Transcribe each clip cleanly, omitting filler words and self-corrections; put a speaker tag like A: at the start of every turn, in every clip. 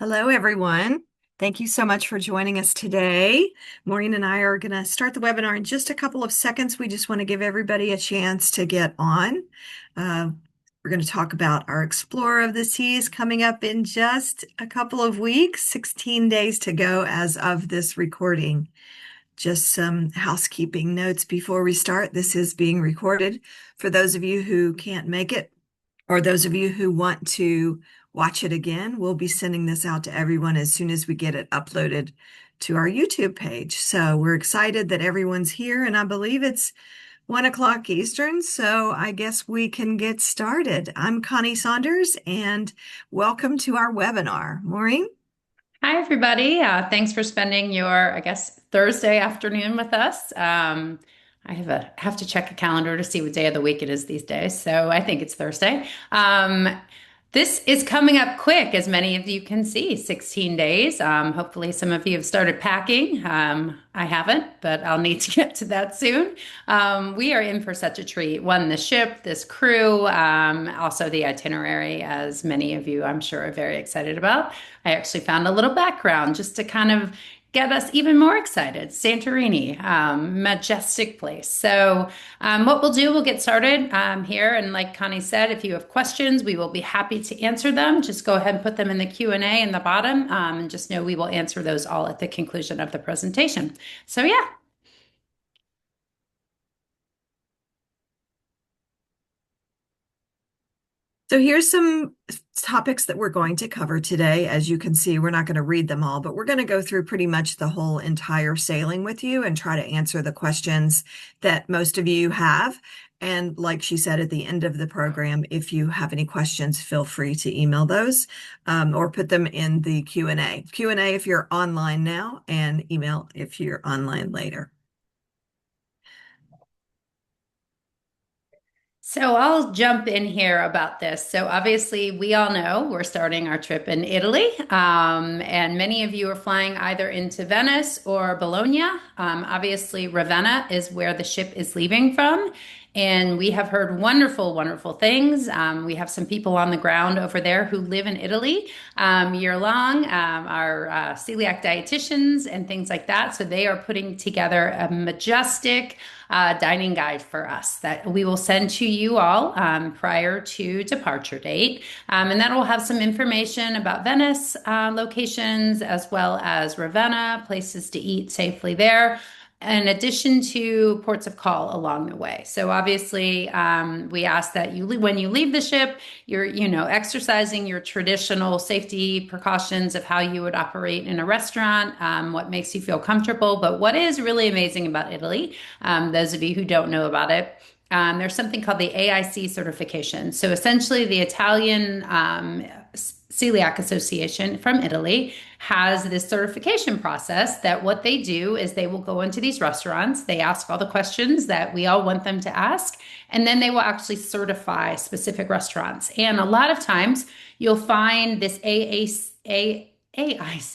A: Hello, everyone. Thank you so much for joining us today. Maureen and I are going to start the webinar in just a couple of seconds. We just want to give everybody a chance to get on. Uh, we're going to talk about our Explorer of the Seas coming up in just a couple of weeks, 16 days to go as of this recording. Just some housekeeping notes before we start. This is being recorded. For those of you who can't make it, or those of you who want to watch it again, we'll be sending this out to everyone as soon as we get it uploaded to our YouTube page. So we're excited that everyone's here, and I believe it's 1 o'clock Eastern, so I guess we can get started. I'm Connie Saunders, and welcome to our webinar. Maureen?
B: Hi, everybody. Thanks for spending your, I guess, Thursday afternoon with us. I have to check a calendar to see what day of the week it is these days. So I think it's Thursday. This is coming up quick, as many of you can see, 16 days. Hopefully some of you have started packing. I haven't, but I'll need to get to that soon. We are in for such a treat. One, the ship, this crew, also the itinerary, as many of you, I'm sure, are very excited about. I actually found a little background just to kind of get us even more excited. Santorini, majestic place. So what we'll do, we'll get started here. And like Connie said, if you have questions, we will be happy to answer them. Just go ahead and put them in the Q&A in the bottom, and just know we will answer those all at the conclusion of the presentation. So yeah.
A: So here's some topics that we're going to cover today. As you can see, we're not going to read them all, but we're going to go through pretty much the whole entire sailing with you and try to answer the questions that most of you have. And like she said at the end of the program, if you have any questions, feel free to email those or put them in the Q&A. Q&A if you're online now, and email if you're online later.
B: So I'll jump in here about this. So obviously, we all know we're starting our trip in Italy, and many of you are flying either into Venice or Bologna. Obviously, Ravenna is where the ship is leaving from, and we have heard wonderful, wonderful things. We have some people on the ground over there who live in Italy year long, our celiac dietitians and things like that. So they are putting together a majestic dining guide for us that we will send to you all prior to departure date. And that will have some information about Venice locations as well as Ravenna, places to eat safely there, in addition to ports of call along the way. So obviously, we ask that when you leave the ship, you're, exercising your traditional safety precautions of how you would operate in a restaurant, what makes you feel comfortable. But what is really amazing about Italy, those of you who don't know about it, there's something called the AIC certification. So essentially, the Italian Celiac Association from Italy has this certification process that what they do is they will go into these restaurants, they ask all the questions that we all want them to ask, and then they will actually certify specific restaurants. And a lot of times you'll find this AIC,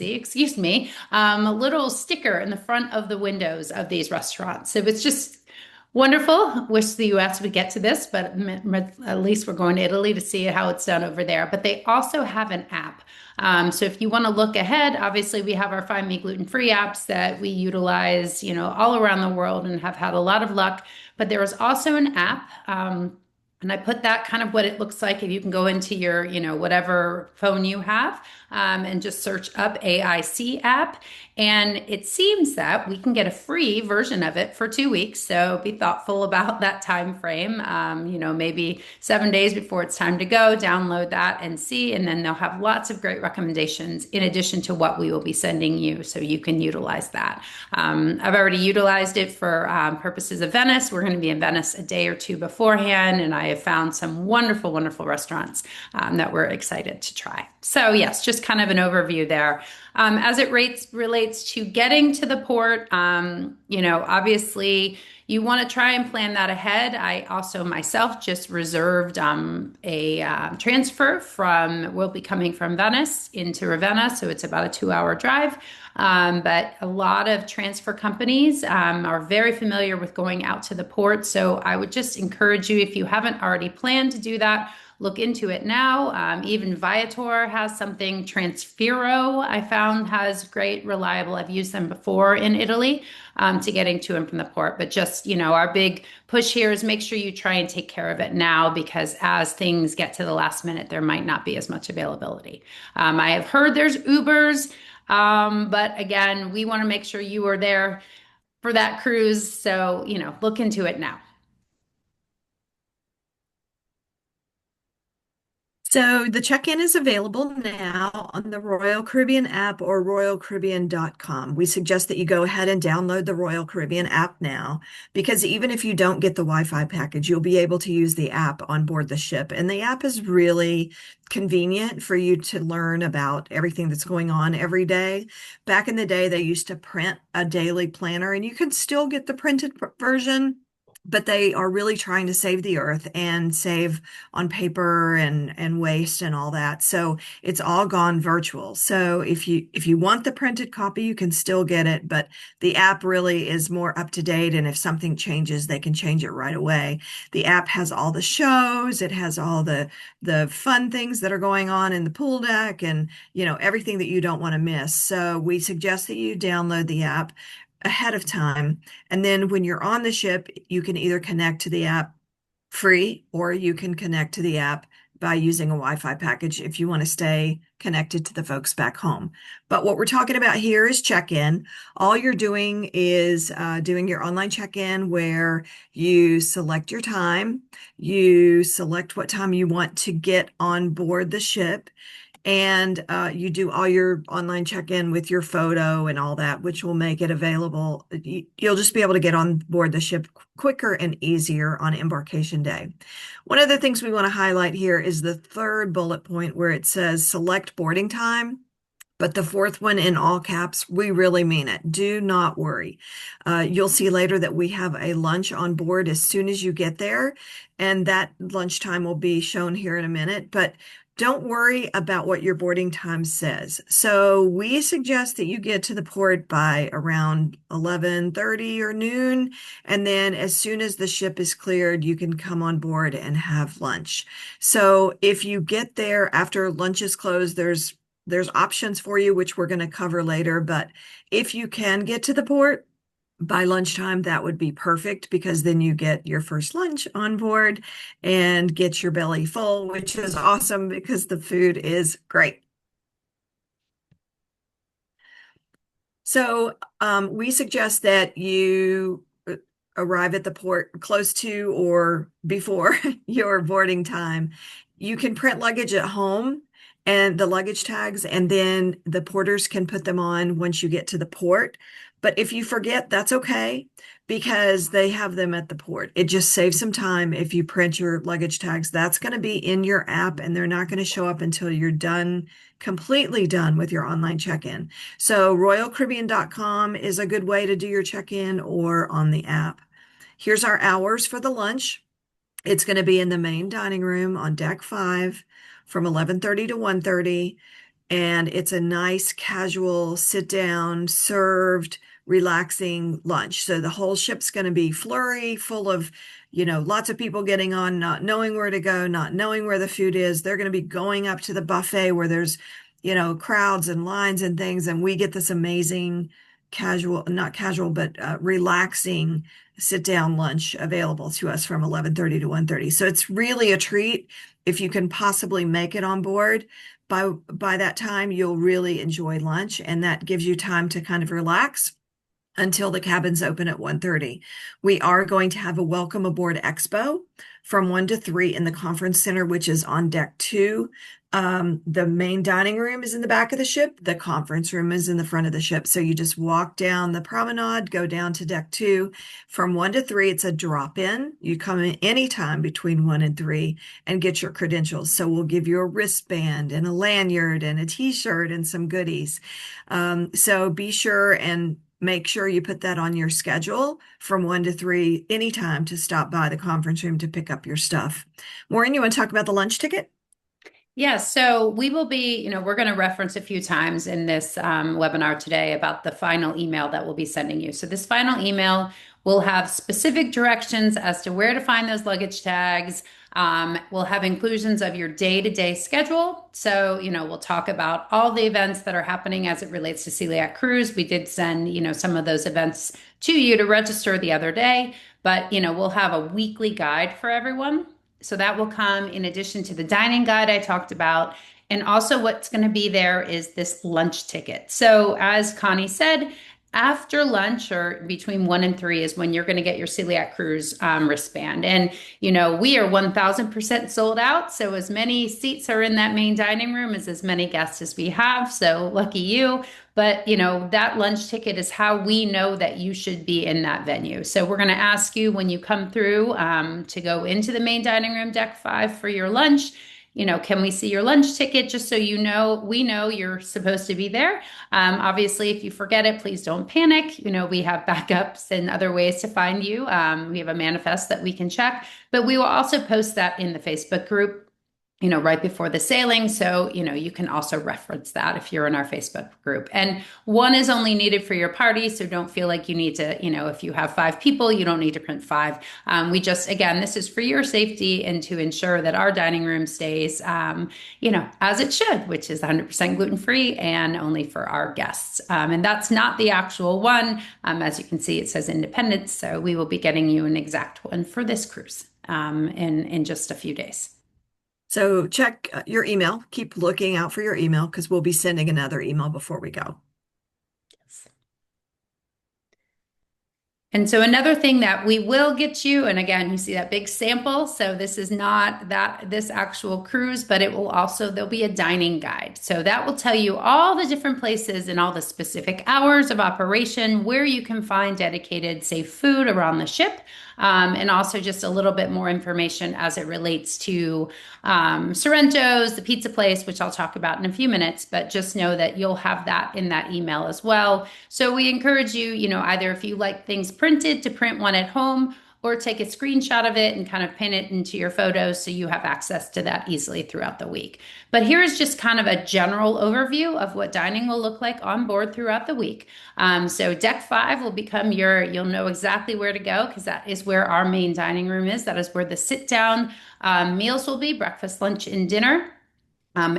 B: excuse me, a little sticker in the front of the windows of these restaurants. So it's just wonderful. Wish the US would get to this, but at least we're going to Italy to see how it's done over there. But they also have an app. So if you want to look ahead, obviously we have our Find Me Gluten-Free apps that we utilize, all around the world and have had a lot of luck. But there is also an app. And I put that kind of what it looks like if you can go into your, whatever phone you have and just search up AIC app. And it seems that we can get a free version of it for 2 weeks. So be thoughtful about that time frame. Maybe 7 days before it's time to go, download that and see. And then they'll have lots of great recommendations in addition to what we will be sending you. So you can utilize that. I've already utilized it for purposes of Venice. We're going to be in Venice a day or two beforehand. And I have found some wonderful, wonderful restaurants that we're excited to try. So yes, just kind of an overview there. As it relates to getting to the port, obviously you want to try and plan that ahead. I also myself just reserved a transfer we'll be coming from Venice into Ravenna, so it's about a 2-hour drive. But a lot of transfer companies are very familiar with going out to the port. So I would just encourage you, if you haven't already planned to do that, look into it now. Even Viator has something. Transfero, I found, has great, reliable. I've used them before in Italy to getting to and from the port. But just, our big push here is make sure you try and take care of it now because as things get to the last minute, there might not be as much availability. I have heard there's Ubers, but again, we want to make sure you are there for that cruise. So, look into it now.
A: So the check-in is available now on the Royal Caribbean app or royalcaribbean.com. We suggest that you go ahead and download the Royal Caribbean app now because even if you don't get the Wi-Fi package, you'll be able to use the app on board the ship. And the app is really convenient for you to learn about everything that's going on every day. Back in the day, they used to print a daily planner, and you can still get the printed version. But they are really trying to save the earth and save on paper and waste and all that. So it's all gone virtual. So if you want the printed copy, you can still get it, but the app really is more up to date. And if something changes, they can change it right away. The app has all the shows, it has all the fun things that are going on in the pool deck and everything that you don't want to miss. So we suggest that you download the app ahead of time. And then when you're on the ship, you can either connect to the app free or you can connect to the app by using a Wi-Fi package if you want to stay connected to the folks back home. But what we're talking about here is check-in. All you're doing is doing your online check-in where you select your time, you select what time you want to get on board the ship, and you do all your online check-in with your photo and all that, which will make it available. You'll just be able to get on board the ship quicker and easier on embarkation day. One of the things we want to highlight here is the third bullet point where it says select boarding time. But the fourth one in all caps, we really mean it. Do not worry. You'll see later that we have a lunch on board as soon as you get there, and that lunchtime will be shown here in a minute. But don't worry about what your boarding time says. So we suggest that you get to the port by around 11:30 or noon, and then as soon as the ship is cleared, you can come on board and have lunch. So if you get there after lunch is closed, there's options for you, which we're going to cover later. But if you can get to the port by lunchtime, that would be perfect because then you get your first lunch on board and get your belly full, which is awesome because the food is great. So we suggest that you arrive at the port close to or before your boarding time. You can print luggage at home and the luggage tags, and then the porters can put them on once you get to the port. But if you forget, that's okay because they have them at the port. It just saves some time if you print your luggage tags. That's going to be in your app, and they're not going to show up until you're done, completely done with your online check-in. So royalcaribbean.com is a good way to do your check-in or on the app. Here's our hours for the lunch. It's going to be in the main dining room on deck 5 from 11:30 to 1:30. And it's a nice, casual, sit down, served, relaxing lunch. So the whole ship's going to be flurry, full of, lots of people getting on, not knowing where to go, not knowing where the food is. They're going to be going up to the buffet where there's, crowds and lines and things. And we get this amazing casual, not casual, but relaxing sit down lunch available to us from 11:30 to 1:30. So it's really a treat if you can possibly make it on board. By that time, you'll really enjoy lunch, and that gives you time to kind of relax until the cabins open at 1:30. We are going to have a welcome aboard expo from 1 to 3 in the conference center, which is on deck 2. The main dining room is in the back of the ship. The conference room is in the front of the ship. So you just walk down the promenade, go down to deck 2. From 1 to 3, it's a drop-in. You come in anytime between 1 and 3 and get your credentials. So we'll give you a wristband and a lanyard and a t-shirt and some goodies. So be sure and make sure you put that on your schedule from 1 to 3 anytime to stop by the conference room to pick up your stuff. Maureen, you want to talk about the lunch ticket?
B: Yeah, so we will be, we're going to reference a few times in this webinar today about the final email that we'll be sending you. So this final email We'll have specific directions as to where to find those luggage tags. We'll have inclusions of your day-to-day schedule. So, we'll talk about all the events that are happening as it relates to Celiac Cruise. We did send, some of those events to you to register the other day, but, we'll have a weekly guide for everyone. So that will come in addition to the dining guide I talked about. And also, what's going to be there is this lunch ticket. So, as Connie said, after lunch or between 1 and 3 is when you're going to get your Celiac Cruise wristband. And, we are 1000% sold out. So, as many seats are in that main dining room as many guests as we have. So, lucky you. But, that lunch ticket is how we know that you should be in that venue. So, we're going to ask you when you come through to go into the main dining room, deck 5, for your lunch. Can we see your lunch ticket just so we know you're supposed to be there? Obviously, if you forget it, please don't panic. We have backups and other ways to find you. We have a manifest that we can check, but we will also post that in the Facebook group right before the sailing. So, you can also reference that if you're in our Facebook group. And one is only needed for your party. So don't feel like you need to, if you have 5 people, you don't need to print 5. Again, this is for your safety and to ensure that our dining room stays, as it should, which is 100% gluten-free and only for our guests. And that's not the actual one. As you can see, it says Independence. So we will be getting you an exact one for this cruise in just a few days.
A: So check your email. Keep looking out for your email because we'll be sending another email before we go.
B: And so another thing that we will get you, and again, you see that big sample. So this is not this actual cruise, but there'll be a dining guide. So that will tell you all the different places and all the specific hours of operation where you can find dedicated safe food around the ship. And also just a little bit more information as it relates to Sorrento's, the pizza place, which I'll talk about in a few minutes, but just know that you'll have that in that email as well. So we encourage you, either if you like things printed, to print one at home, or take a screenshot of it and kind of pin it into your photos so you have access to that easily throughout the week. But here's just kind of a general overview of what dining will look like on board throughout the week. So deck 5 will become you'll know exactly where to go because that is where our main dining room is. That is where the sit down meals will be, breakfast, lunch, and dinner.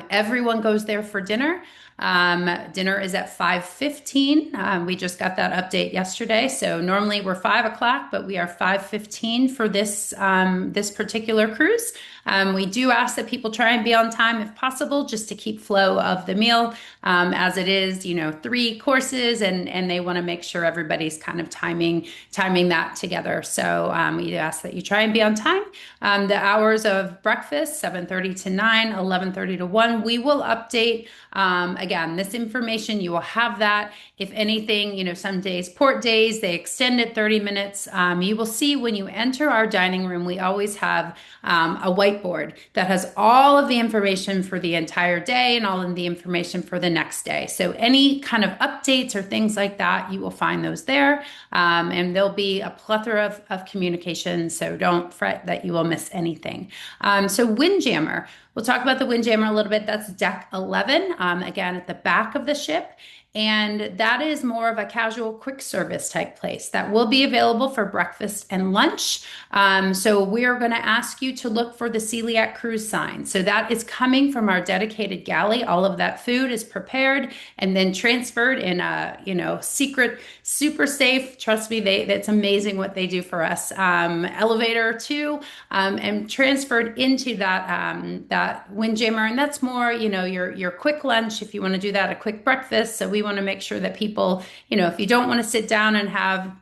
B: Everyone goes there for dinner. Dinner is at 5:15. We just got that update yesterday. So normally we're 5 o'clock, but we are 5:15 for this particular cruise. We do ask that people try and be on time if possible, just to keep flow of the meal, as it is, 3 courses, and they want to make sure everybody's kind of timing that together. So we ask that you try and be on time. The hours of breakfast, 7:30 to 9, 11:30 to 1. We will update. Again, this information, you will have that. If anything, some days, port days, they extend it 30 minutes. You will see when you enter our dining room, we always have a whiteboard that has all of the information for the entire day and all of the information for the next day. So any kind of updates or things like that, you will find those there. And there'll be a plethora of communication. So don't fret that you will miss anything. So Windjammer. We'll talk about the Windjammer a little bit. That's deck 11, again, at the back of the ship. And that is more of a casual quick service type place that will be available for breakfast and lunch. So we're going to ask you to look for the Celiac Cruise sign. So that is coming from our dedicated galley. All of that food is prepared and then transferred in a, secret, super safe. Trust me, that's amazing what they do for us. Elevator too, and transferred into that Windjammer. And that's more, your quick lunch if you want to do that, a quick breakfast. So we want to make sure that people, if you don't want to sit down and have,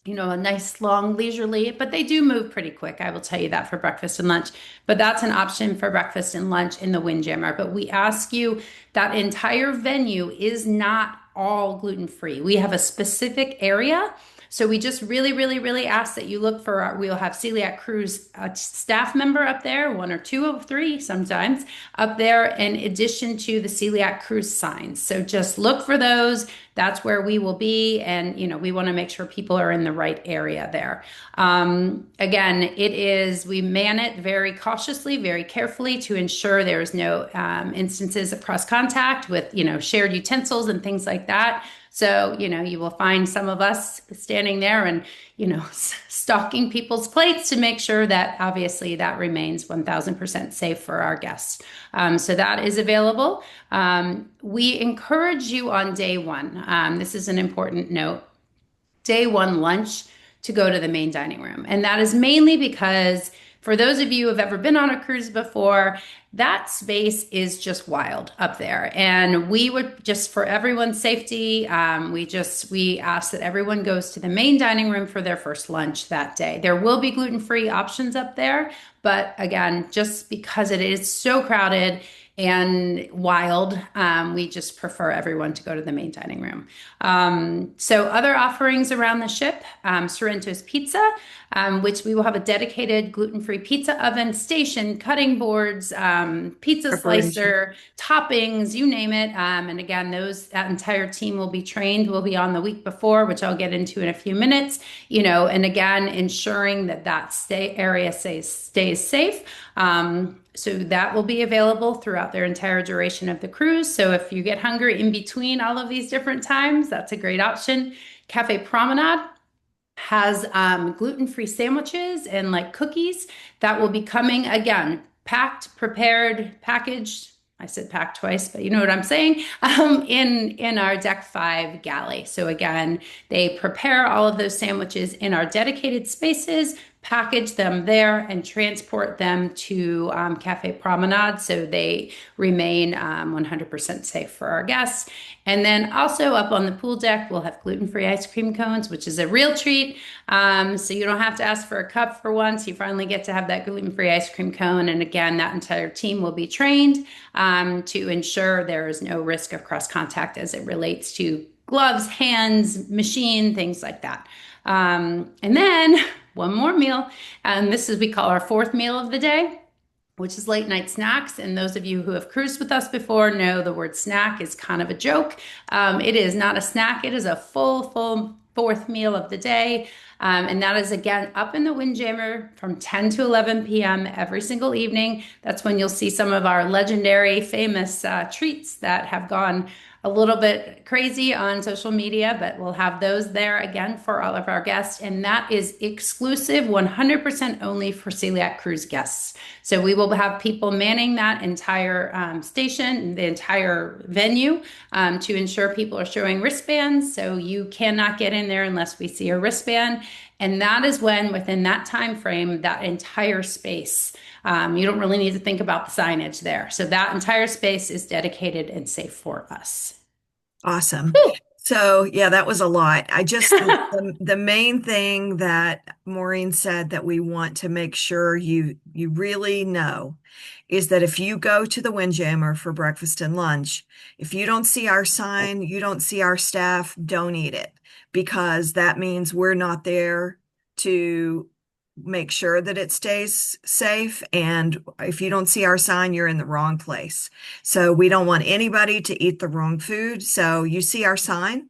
B: a nice long leisurely, but they do move pretty quick. I will tell you that for breakfast and lunch, but that's an option for breakfast and lunch in the Windjammer. But we ask you, that entire venue is not all gluten-free. We have a specific area. So we just really, really, really ask that you look for we'll have Celiac Cruise staff member up there, 1 or 2 or 3 sometimes up there, in addition to the Celiac Cruise signs. So just look for those. That's where we will be. And, we want to make sure people are in the right area there. Again, we man it very cautiously, very carefully to ensure there's no instances of cross contact with, shared utensils and things like that. So, you will find some of us standing there and, stocking people's plates to make sure that obviously that remains 1000% safe for our guests. So that is available. We encourage you on day one. This is an important note. Day one lunch to go to the main dining room. And that is mainly because for those of you who have ever been on a cruise before, that space is just wild up there. And we would just, for everyone's safety, we ask that everyone goes to the main dining room for their first lunch that day. There will be gluten-free options up there, but again, just because it is so crowded and wild, we just prefer everyone to go to the main dining room. So other offerings around the ship, Sorrento's Pizza, which we will have a dedicated gluten-free pizza oven, station, cutting boards, pizza
A: Preparation.
B: slicer, toppings, you name it. And again, that entire team will be trained. Will be on the week before, which I'll get into in a few minutes. And again, ensuring that area stays safe. So that will be available throughout their entire duration of the cruise. So if you get hungry in between all of these different times, that's a great option. Cafe Promenade has gluten-free sandwiches and like cookies that will be coming again, packed, prepared, packaged. I said packed twice, but you know what I'm saying, in our Deck 5 galley. So again, they prepare all of those sandwiches in our dedicated spaces, package them there, and transport them to Cafe Promenade so they remain 100% safe for our guests. And then also up on the pool deck, we'll have gluten-free ice cream cones, which is a real treat. So you don't have to ask for a cup for once. You finally get to have that gluten-free ice cream cone. And again, that entire team will be trained to ensure there is no risk of cross contact as it relates to gloves, hands, machine, things like that. And then one more meal, and this is we call our fourth meal of the day, which is late night snacks. And those of you who have cruised with us before know the word snack is kind of a joke. It is not a snack, it is a full fourth meal of the day. And that is again up in the Windjammer from 10 to 11 p.m. every single evening. That's when you'll see some of our legendary, famous treats that have gone a little bit crazy on social media, but we'll have those there again for all of our guests. And that is exclusive, 100% only for Celiac Cruise guests. So we will have people manning that entire station, the entire venue, to ensure people are showing wristbands. So you cannot get in there unless we see a wristband. And that is when, within that time frame, that entire space, you don't really need to think about the signage there. So that entire space is dedicated and safe for us.
A: Awesome. So, yeah, that was a lot. The main thing that Maureen said that we want to make sure you really know is that if you go to the Windjammer for breakfast and lunch, if you don't see our sign, you don't see our staff, don't eat it because that means we're not there to make sure that it stays safe. And if you don't see our sign, you're in the wrong place. So we don't want anybody to eat the wrong food. So you see our sign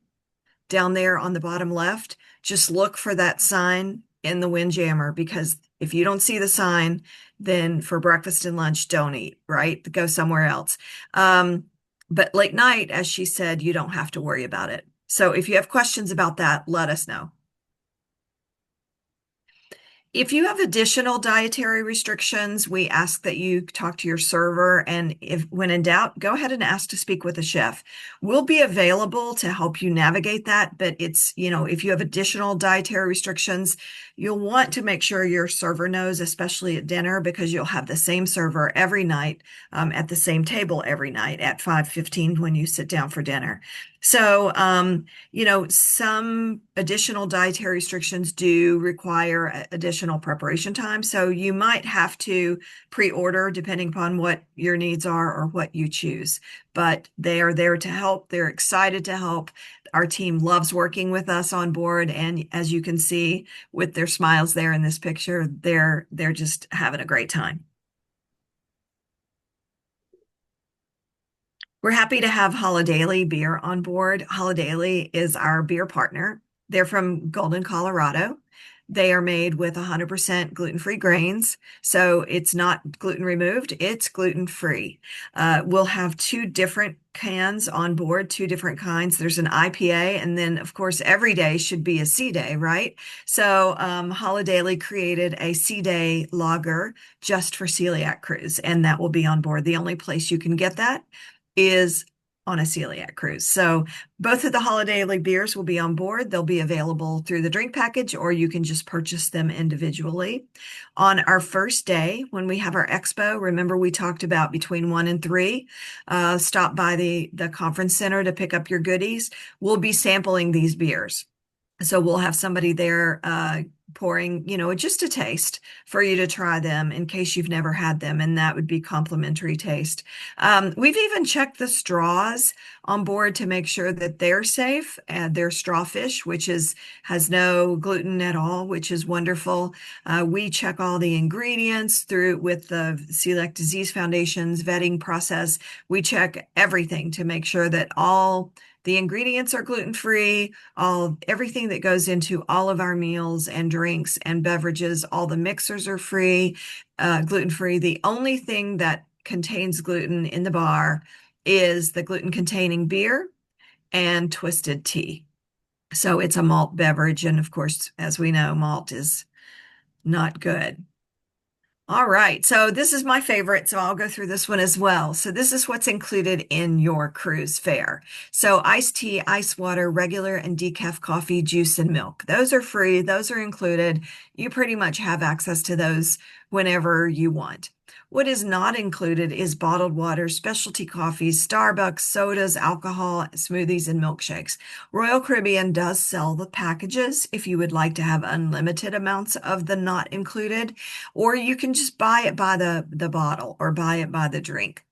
A: down there on the bottom left, just look for that sign in the Windjammer because if you don't see the sign, then for breakfast and lunch, don't eat, right? Go somewhere else. But late night, as she said, you don't have to worry about it. So if you have questions about that, let us know. If you have additional dietary restrictions, we ask that you talk to your server, and if when in doubt, go ahead and ask to speak with a chef. We'll be available to help you navigate that, but if you have additional dietary restrictions, you'll want to make sure your server knows, especially at dinner, because you'll have the same server every night, at the same table every night at 5:15 when you sit down for dinner. So, some additional dietary restrictions do require additional preparation time. So you might have to pre-order depending upon what your needs are or what you choose. But they are there to help. They're excited to help. Our team loves working with us on board. And as you can see with their smiles there in this picture, they're just having a great time. We're happy to have Holidaily Beer on board. Holidaily is our beer partner. They're from Golden, Colorado. They are made with 100% gluten-free grains. So it's not gluten removed, it's gluten-free. We'll have two different cans on board, two different kinds. There's an IPA, and then, of course, every day should be a C day, right? So Holidaily created a C day lager just for Celiac Cruise, and that will be on board. The only place you can get that is on a celiac cruise. So both of the Holiday beers will be on board. They'll be available through the drink package, or you can just purchase them individually. On our first day, when we have our expo, remember we talked about between 1 and 3, stop by the conference center to pick up your goodies. We'll be sampling these beers. So we'll have somebody there pouring, just a taste for you to try them in case you've never had them, and that would be complimentary taste. We've even checked the straws on board to make sure that they're safe. They're strawfish, which has no gluten at all, which is wonderful. We check all the ingredients through with the Celiac Disease Foundation's vetting process. We check everything to make sure that all the ingredients are gluten-free, everything that goes into all of our meals and drinks and beverages, all the mixers are free, gluten-free. The only thing that contains gluten in the bar is the gluten-containing beer and twisted tea. So it's a malt beverage, and of course, as we know, malt is not good. All right, so this is my favorite, so I'll go through this one as well. So this is what's included in your cruise fare. So iced tea, ice water, regular and decaf coffee, juice, and milk. Those are free. Those are included. You pretty much have access to those whenever you want. What is not included is bottled water, specialty coffees, Starbucks, sodas, alcohol, smoothies, and milkshakes. Royal Caribbean does sell the packages if you would like to have unlimited amounts of the not included, or you can just buy it by the bottle or buy it by the drink.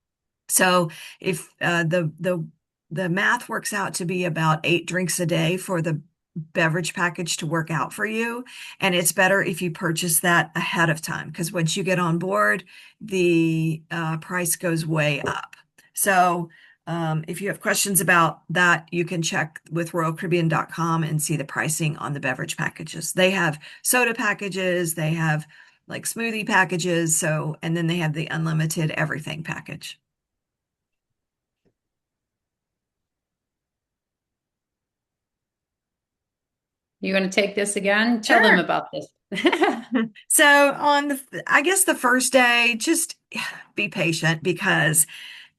A: So if the math works out to be about 8 drinks a day for the beverage package to work out for you. And it's better if you purchase that ahead of time, because once you get on board, the price goes way up. So if you have questions about that, you can check with royalcaribbean.com and see the pricing on the beverage packages. They have soda packages, they have like smoothie packages, and then they have the unlimited everything package.
B: You going to take this again? Tell them
A: Sure.
B: about this.
A: So I guess the first day, just be patient because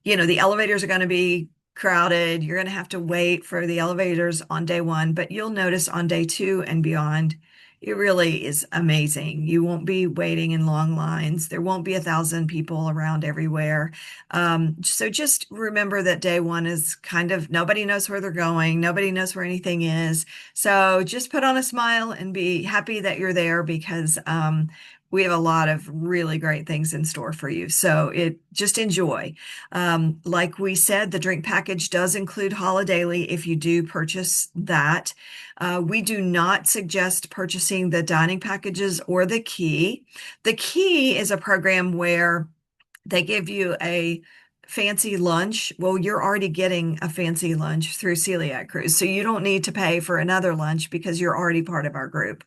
A: the elevators are going to be crowded. You're going to have to wait for the elevators on day 1, but you'll notice on day 2 and beyond, it really is amazing. You won't be waiting in long lines. There won't be 1,000 people around everywhere. So just remember that day 1 is kind of nobody knows where they're going. Nobody knows where anything is. So just put on a smile and be happy that you're there because we have a lot of really great things in store for you. So just enjoy. Like we said, the drink package does include Holidaily if you do purchase that. We do not suggest purchasing the dining packages or the key. The key is a program where they give you a fancy lunch. Well, you're already getting a fancy lunch through Celiac Cruise, so you don't need to pay for another lunch because you're already part of our group.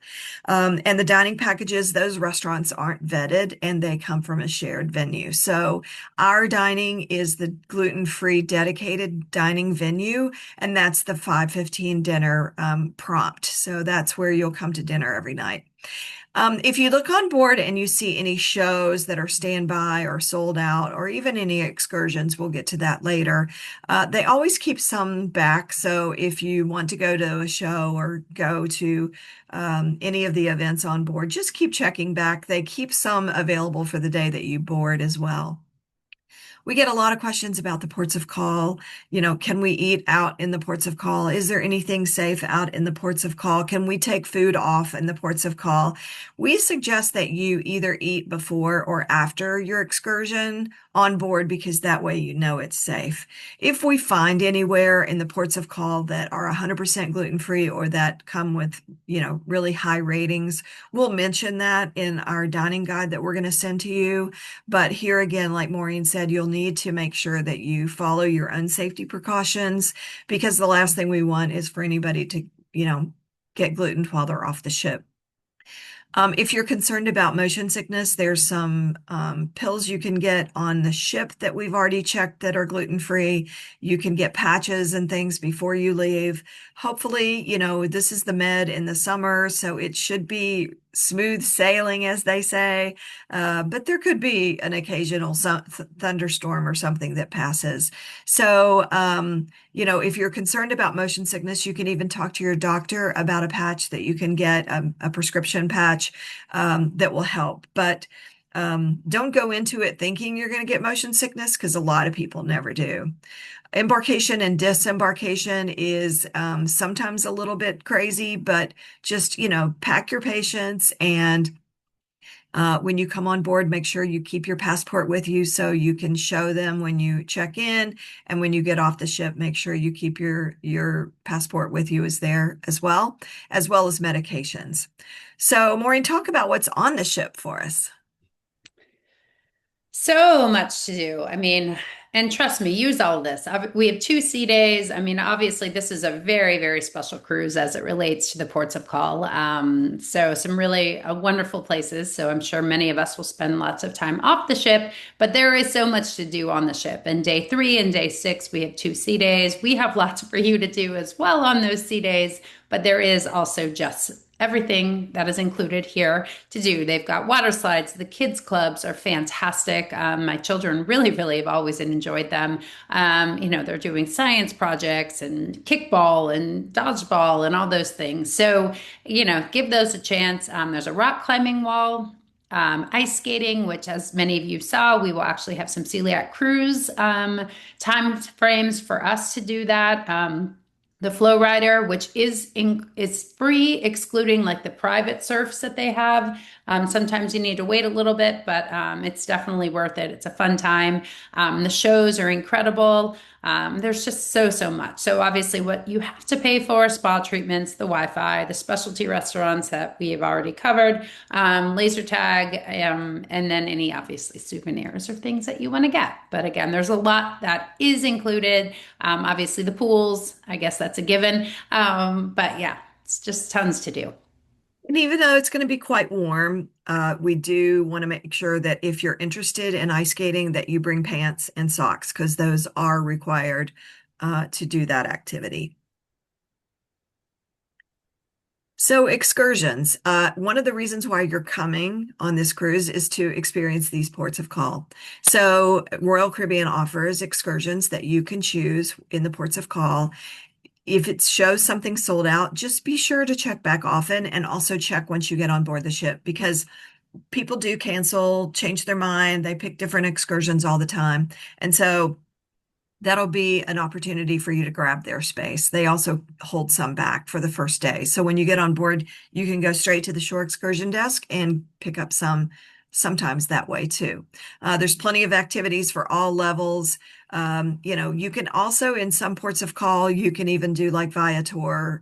A: And the dining packages, those restaurants aren't vetted and they come from a shared venue. So our dining is the gluten-free dedicated dining venue, and that's the 5:15 dinner prompt. So that's where you'll come to dinner every night. If you look on board and you see any shows that are standby or sold out, or even any excursions, we'll get to that later. They always keep some back. So if you want to go to a show or go to any of the events on board, just keep checking back. They keep some available for the day that you board as well. We get a lot of questions about the ports of call. Can we eat out in the ports of call? Is there anything safe out in the ports of call? Can we take food off in the ports of call? We suggest that you either eat before or after your excursion on board because that way it's safe. If we find anywhere in the ports of call that are 100% gluten-free or that come with, really high ratings, we'll mention that in our dining guide that we're going to send to you. But here again, like Maureen said, you'll need to make sure that you follow your own safety precautions because the last thing we want is for anybody to, get gluten while they're off the ship. If you're concerned about motion sickness, there's some pills you can get on the ship that we've already checked that are gluten-free. You can get patches and things before you leave. Hopefully, this is the med in the summer, so it should be smooth sailing, as they say. But there could be an occasional thunderstorm or something that passes. So, if you're concerned about motion sickness, you can even talk to your doctor about a patch that you can get, a prescription patch that will help. But don't go into it thinking you're going to get motion sickness because a lot of people never do. Embarkation and disembarkation is sometimes a little bit crazy, but just, pack your patience and when you come on board, make sure you keep your passport with you so you can show them when you check in. And when you get off the ship, make sure you keep your passport with you is there as well as medications. So, Maureen, talk about what's on the ship for us.
B: So much to do. I mean, and trust me, use all of this. We have 2 sea days. I mean, obviously, this is a very, very special cruise as it relates to the ports of call. So, some really wonderful places. So, I'm sure many of us will spend lots of time off the ship, but there is so much to do on the ship. And day 3 and day 6, we have 2 sea days. We have lots for you to do as well on those sea days, but there is also just everything that is included here to do. They've got water slides. The kids clubs are fantastic. My children really, really have always enjoyed them. They're doing science projects and kickball and dodgeball and all those things. So, give those a chance. There's a rock climbing wall. Ice skating, which, as many of you saw, we will actually have some Celiac Cruise time frames for us to do that. The Flow Rider, which is free, excluding like the private surfs that they have. Sometimes you need to wait a little bit, but it's definitely worth it. It's a fun time. The shows are incredible. There's just so much. So obviously, what you have to pay for: spa treatments, the Wi-Fi, the specialty restaurants that we have already covered, laser tag, and then any obviously souvenirs or things that you want to get. But again, there's a lot that is included. Obviously, the pools, I guess that's a given. But yeah, it's just tons to do.
A: And even though it's going to be quite warm, we do want to make sure that if you're interested in ice skating, that you bring pants and socks because those are required to do that activity. So excursions, one of the reasons why you're coming on this cruise is to experience these ports of call. So Royal Caribbean offers excursions that you can choose in the ports of call. If it shows something sold out, just be sure to check back often and also check once you get on board the ship because people do cancel, change their mind. They pick different excursions all the time. And so that'll be an opportunity for you to grab their space. They also hold some back for the first day. So when you get on board, you can go straight to the shore excursion desk and pick up some sometimes that way too. There's plenty of activities for all levels. You can also in some ports of call, you can even do like Viator,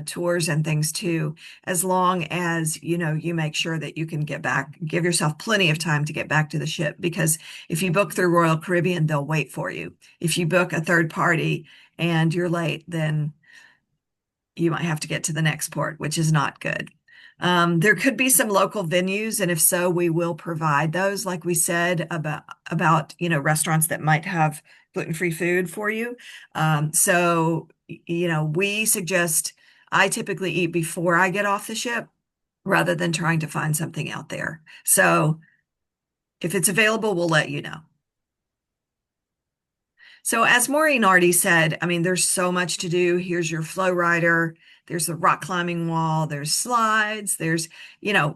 A: tours and things too, as long as, you make sure that you can get back, give yourself plenty of time to get back to the ship. Because if you book through Royal Caribbean, they'll wait for you. If you book a third party and you're late, then you might have to get to the next port, which is not good. There could be some local venues, and if so, we will provide those, like we said about restaurants that might have gluten-free food for you. So we suggest I typically eat before I get off the ship rather than trying to find something out there. So if it's available, we'll let you know. So as Maureen already said, I mean, there's so much to do. Here's your flow rider. There's the rock climbing wall. There's slides. There's,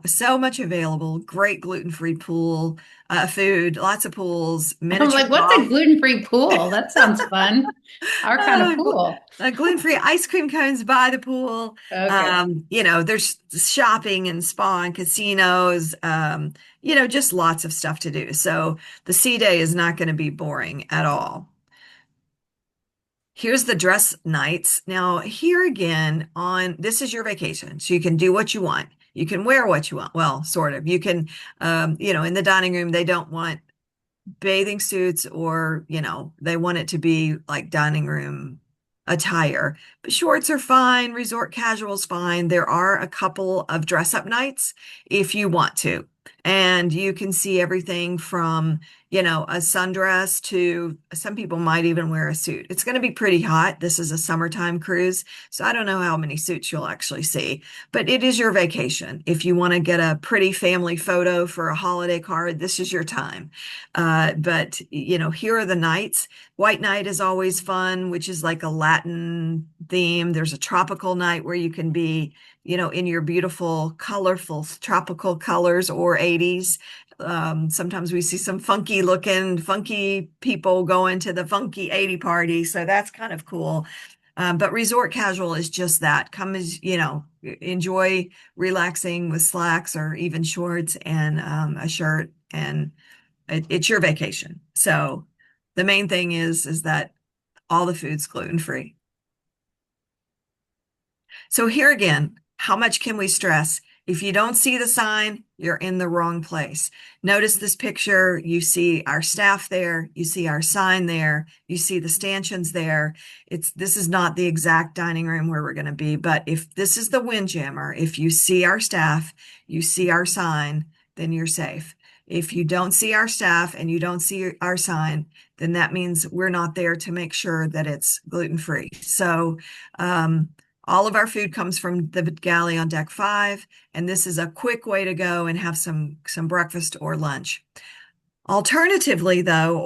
A: so much available. Great gluten-free pool, food, lots of pools,
B: I'm
A: miniature
B: like, what's a
A: golf.
B: gluten-free pool? That sounds fun. Our kind of
A: Uh,
B: pool.
A: Gluten-free ice cream cones by the pool.
B: Okay.
A: There's shopping and spa and casinos, just lots of stuff to do. So the sea day is not going to be boring at all. Here's the dress nights. Now, here again, this is your vacation, so you can do what you want. You can wear what you want. Well, sort of. You can, in the dining room, they don't want bathing suits or, they want it to be like dining room attire. But shorts are fine, resort casual's fine. There are a couple of dress up nights if you want to. And you can see everything from, a sundress to some people might even wear a suit. It's going to be pretty hot. This is a summertime cruise, so I don't know how many suits you'll actually see, but it is your vacation. If you want to get a pretty family photo for a holiday card, this is your time. But here are the nights. White night is always fun, which is like a Latin theme. There's a tropical night where you can be, in your beautiful, colorful tropical colors or 80s. Sometimes we see some funky people going to the funky 80 party. So that's kind of cool. But resort casual is just that. Come as, enjoy relaxing with slacks or even shorts and a shirt, and it's your vacation. So the main thing is that all the food's gluten free. So here again, how much can we stress? If you don't see the sign, you're in the wrong place. Notice this picture. You see our staff there. You see our sign there. You see the stanchions there. This is not the exact dining room where we're going to be, but if this is the Windjammer, if you see our staff, you see our sign, then you're safe. If you don't see our staff and you don't see our sign, then that means we're not there to make sure that it's gluten free. So, all of our food comes from the galley on deck 5, and this is a quick way to go and have some breakfast or lunch. Alternatively, though,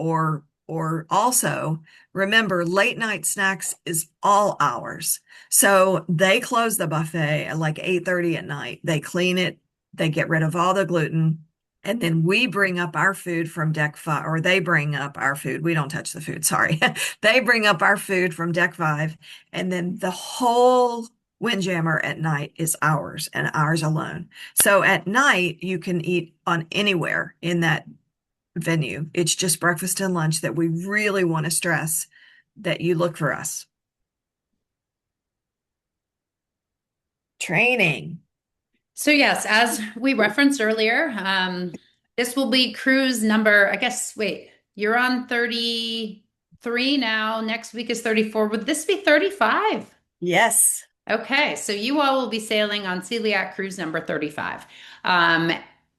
A: or also remember, late night snacks is all hours. So they close the buffet at like 8:30 at night. They clean it, they get rid of all the gluten, and then we bring up our food from deck 5, or they bring up our food. We don't touch the food, sorry. They bring up our food from deck 5, and then the whole Windjammer at night is ours and ours alone. So at night, you can eat on anywhere in that venue. It's just breakfast and lunch that we really want to stress that you look for us. Training.
B: So yes, as we referenced earlier, this will be cruise number, I guess, wait, you're on 33 now. Next week is 34. Would this be 35?
A: Yes.
B: Okay, so you all will be sailing on Celiac Cruise number 35. Um,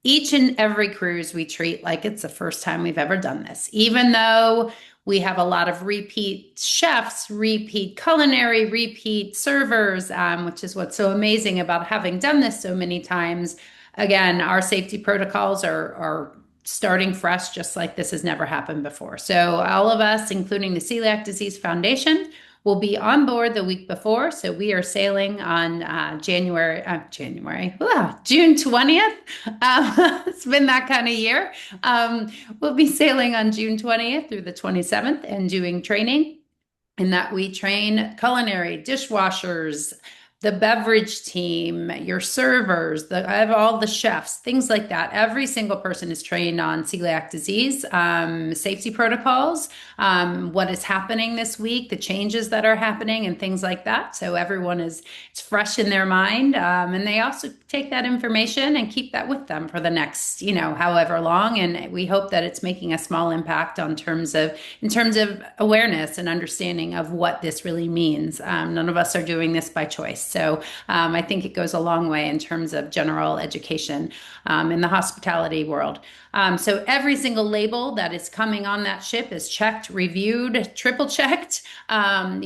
B: each and every cruise we treat like it's the first time we've ever done this, even though we have a lot of repeat chefs, repeat culinary, repeat servers, which is what's so amazing about having done this so many times. Again, our safety protocols are starting fresh, just like this has never happened before. So all of us, including the Celiac Disease Foundation, will be on board the week before. So we are sailing on June 20th. It's been that kind of year. We'll be sailing on June 20th through the 27th and doing training. In that we train culinary, dishwashers, the beverage team, your servers, all the chefs, things like that. Every single person is trained on celiac disease, safety protocols, what is happening this week, the changes that are happening, and things like that. So everyone it's fresh in their mind, and they also take that information and keep that with them for the next, however long. And we hope that it's making a small impact in terms of awareness and understanding of what this really means. None of us are doing this by choice. So I think it goes a long way in terms of general education in the hospitality world. So every single label that is coming on that ship is checked, reviewed, triple checked. Every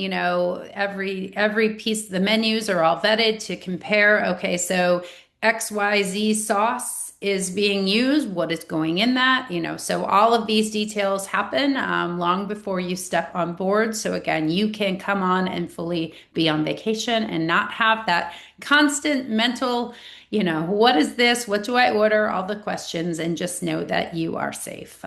B: piece of the menus are all vetted to compare. Okay, so XYZ sauce is being used, what is going in that, so all of these details happen long before you step on board. So again, you can come on and fully be on vacation and not have that constant mental, what is this? What do I order? All the questions, and just know that you are safe.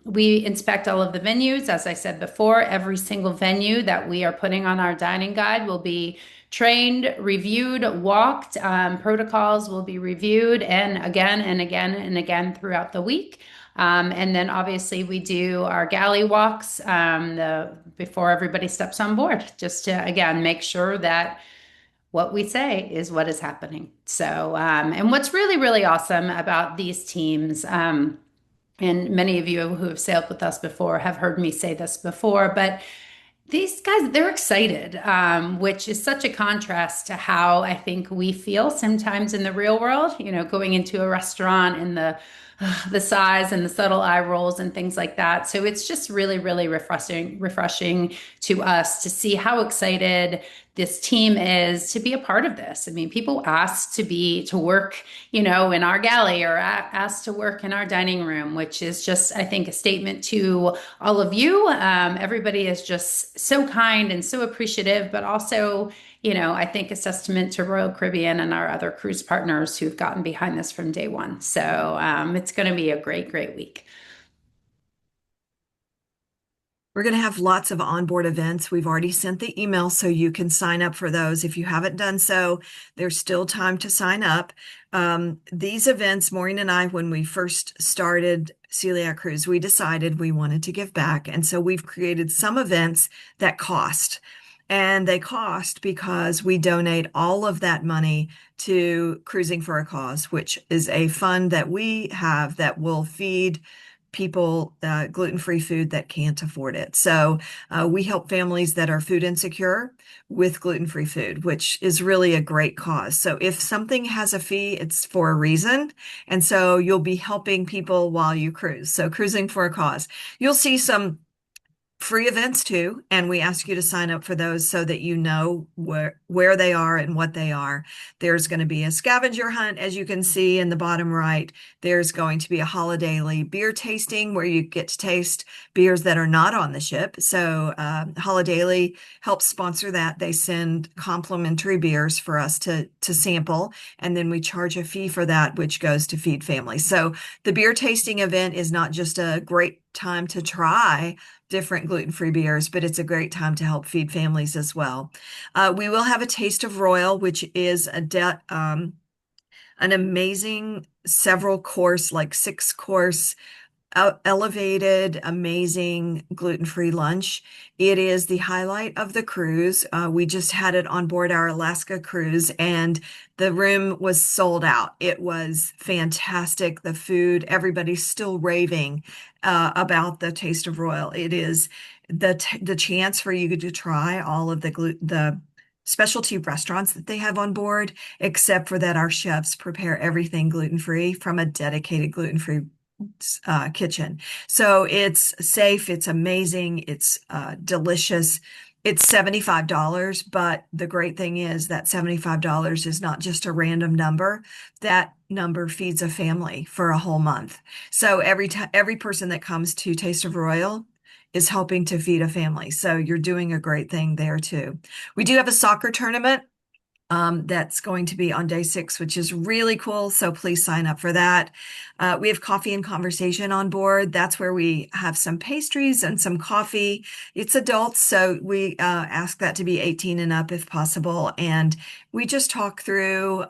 B: We inspect all of the venues. As I said before, every single venue that we are putting on our dining guide will be trained, reviewed, walked. Protocols will be reviewed and again and again and again throughout the week. And then obviously we do our galley walks before everybody steps on board, just to, again, make sure that what we say is what is happening. So, and what's really, really awesome about these teams, and many of you who have sailed with us before have heard me say this before, but These guys, they're excited, which is such a contrast to how I think we feel sometimes in the real world, going into a restaurant and the size and the subtle eye rolls and things like that. So it's just really, really refreshing to us to see how excited this team is to be a part of this. I mean, people ask to work, in our galley or ask to work in our dining room, which is just, I think, a statement to all of you. Everybody is just so kind and so appreciative, but also, I think a testament to Royal Caribbean and our other cruise partners who've gotten behind this from day one. So it's going to be a great, great week.
A: We're going to have lots of onboard events. We've already sent the email so you can sign up for those. If you haven't done so, there's still time to sign up. These events, Maureen and I, when we first started Celiac Cruise, we decided we wanted to give back. And so we've created some events that cost. And they cost because we donate all of that money to Cruising for a Cause, which is a fund that we have that will feed people gluten-free food that can't afford it. So we help families that are food insecure with gluten-free food, which is really a great cause. So if something has a fee, it's for a reason. And so you'll be helping people while you cruise. So Cruising for a Cause. You'll see some free events too, and we ask you to sign up for those so that you know where they are and what they are. There's going to be a scavenger hunt, as you can see in the bottom right. There's going to be a holiday beer tasting where you get to taste beers that are not on the ship. So Holiday helps sponsor that. They send complimentary beers for us to sample, and then we charge a fee for that, which goes to feed families. So the beer tasting event is not just a great time to try different gluten-free beers, but it's a great time to help feed families as well. We will have a Taste of Royal, which is an amazing several course, like 6 course elevated, amazing gluten-free lunch. It is the highlight of the cruise. We just had it on board our Alaska cruise, and the room was sold out. It was fantastic. The food, everybody's still raving about the Taste of Royal. It is the chance for you to try all of the specialty restaurants that they have on board, except for that our chefs prepare everything gluten-free from a dedicated gluten-free kitchen. So it's safe, it's amazing, it's delicious. It's $75, but the great thing is that $75 is not just a random number. That number feeds a family for a whole month. So every person that comes to Taste of Royal is helping to feed a family. So you're doing a great thing there too. We do have a soccer tournament that's going to be on day 6, which is really cool. So please sign up for that. We have coffee and conversation on board. That's where we have some pastries and some coffee. It's adults, so we ask that to be 18 and up if possible. And we just talk through,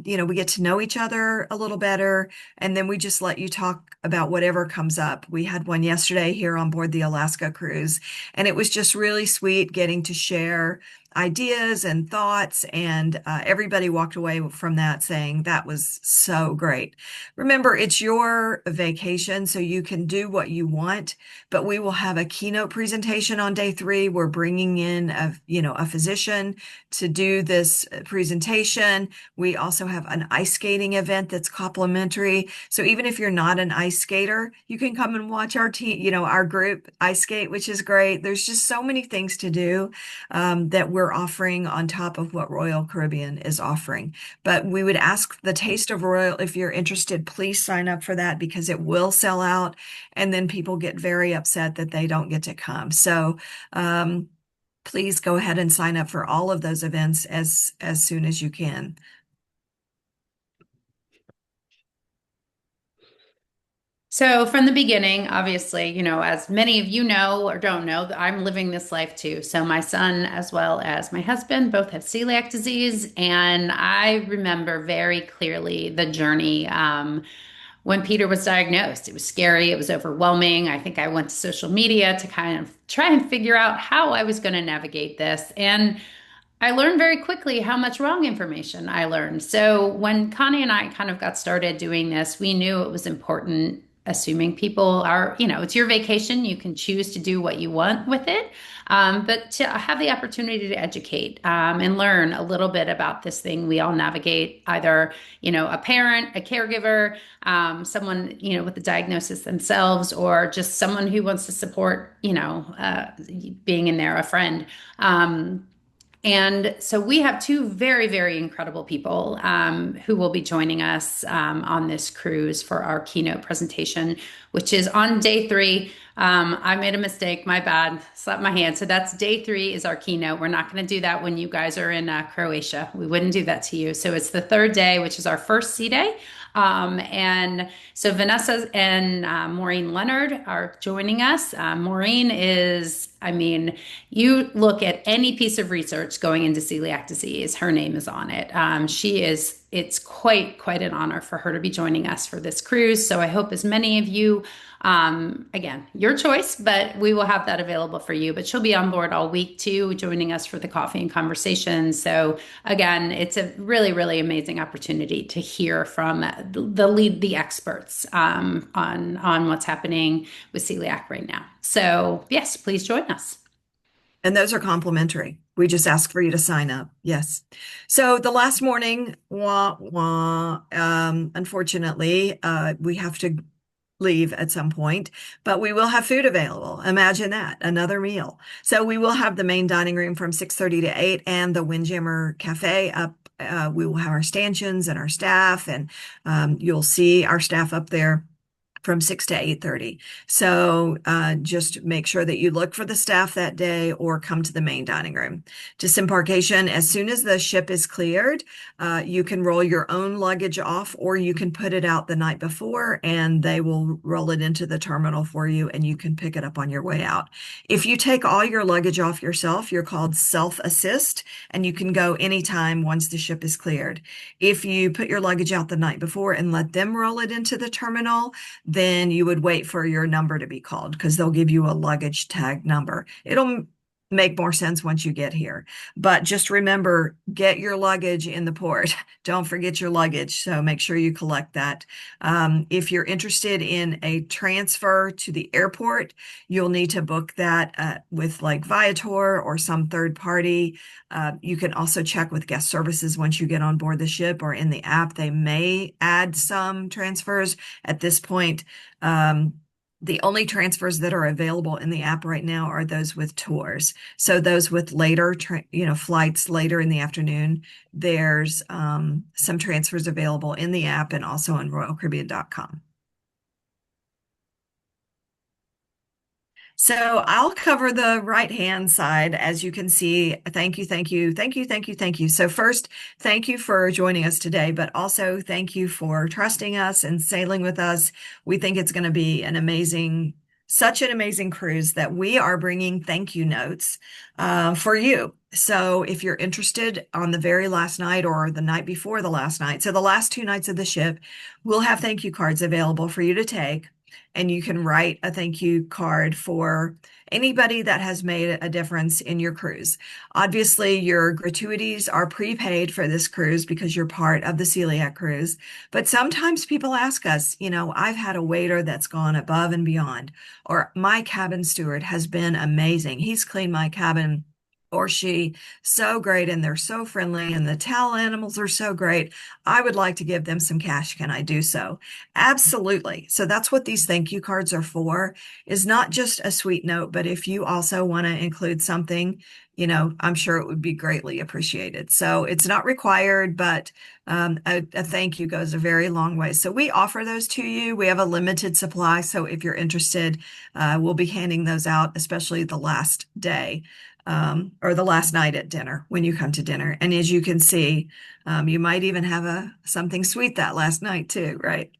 A: we get to know each other a little better. And then we just let you talk about whatever comes up. We had one yesterday here on board the Alaska cruise, and it was just really sweet getting to share ideas and thoughts, and everybody walked away from that saying that was so great. Remember, it's your vacation, so you can do what you want, but we will have a keynote presentation on day 3. We're bringing in a physician to do this presentation. We also have an ice skating event that's complimentary. So even if you're not an ice skater, you can come and watch our team, our group ice skate, which is great. There's just so many things to do that we're offering on top of what Royal Caribbean is offering. But we would ask the Taste of Royal, if you're interested, please sign up for that because it will sell out. And then people get very upset that they don't get to come. So please go ahead and sign up for all of those events as soon as you can.
B: So, from the beginning, obviously, as many of you know or don't know, I'm living this life too. So, my son, as well as my husband, both have celiac disease. And I remember very clearly the journey when Peter was diagnosed. It was scary, it was overwhelming. I think I went to social media to kind of try and figure out how I was going to navigate this. And I learned very quickly how much wrong information I learned. So when Connie and I kind of got started doing this, we knew it was important assuming people are, it's your vacation. You can choose to do what you want with it. But to have the opportunity to educate and learn a little bit about this thing we all navigate, either, a parent, a caregiver, someone, with the diagnosis themselves, or just someone who wants to support, being in there, a friend. And so we have two very, very incredible people who will be joining us on this cruise for our keynote presentation, which is on day 3. I made a mistake, my bad, slapped my hand. So that's day 3 is our keynote. We're not going to do that when you guys are in Croatia. We wouldn't do that to you. So it's the 3rd day, which is our first sea day. And so Vanessa and Maureen Leonard are joining us. Maureen is, I mean, you look at any piece of research going into celiac disease, her name is on it. It's quite an honor for her to be joining us for this cruise. So I hope as many of you, again, your choice, but we will have that available for you. But she'll be on board all week too, joining us for the coffee and conversation. So again, it's a really, really amazing opportunity to hear from the experts on what's happening with celiac right now. So yes, please join us.
A: And those are complimentary. We just ask for you to sign up. Yes. So the last morning, unfortunately, we have to leave at some point, but we will have food available. Imagine that, another meal. So we will have the main dining room from 6:30 to 8 and the Windjammer Cafe up. We will have our stanchions and our staff, and you'll see our staff up there from 6 to 8:30. So just make sure that you look for the staff that day or come to the main dining room. Disembarkation, as soon as the ship is cleared, you can roll your own luggage off, or you can put it out the night before and they will roll it into the terminal for you and you can pick it up on your way out. If you take all your luggage off yourself, you're called self-assist, and you can go anytime once the ship is cleared. If you put your luggage out the night before and let them roll it into the terminal, then you would wait for your number to be called because they'll give you a luggage tag number. It'll make more sense once you get here. But just remember, get your luggage in the port. Don't forget your luggage. So make sure you collect that. If you're interested in a transfer to the airport, you'll need to book that with like Viator or some third party. You can also check with guest services once you get on board the ship or in the app. They may add some transfers at this point. The only transfers that are available in the app right now are those with tours. So those with later, flights later in the afternoon, there's some transfers available in the app and also on royalcaribbean.com. So I'll cover the right-hand side. As you can see, thank you, thank you, thank you, thank you, thank you. So first, thank you for joining us today, but also thank you for trusting us and sailing with us. We think it's going to be such an amazing cruise that we are bringing thank you notes for you. So if you're interested, on the very last night or the night before the last night, so the last 2 nights of the ship, we'll have thank you cards available for you to take. And you can write a thank you card for anybody that has made a difference in your cruise. Obviously, your gratuities are prepaid for this cruise because you're part of the Celiac Cruise. But sometimes people ask us, I've had a waiter that's gone above and beyond, or my cabin steward has been amazing. He's cleaned my cabin, or she, so great, and they're so friendly, and the towel animals are so great. I would like to give them some cash. Can I do so? Absolutely. So that's what these thank you cards are for, is not just a sweet note, but if you also want to include something, I'm sure it would be greatly appreciated. So it's not required, but a thank you goes a very long way. So we offer those to you. We have a limited supply. So if you're interested, we'll be handing those out, especially the last day. Or the last night at dinner when you come to dinner. And as you can see, you might even have something sweet that last night too, right?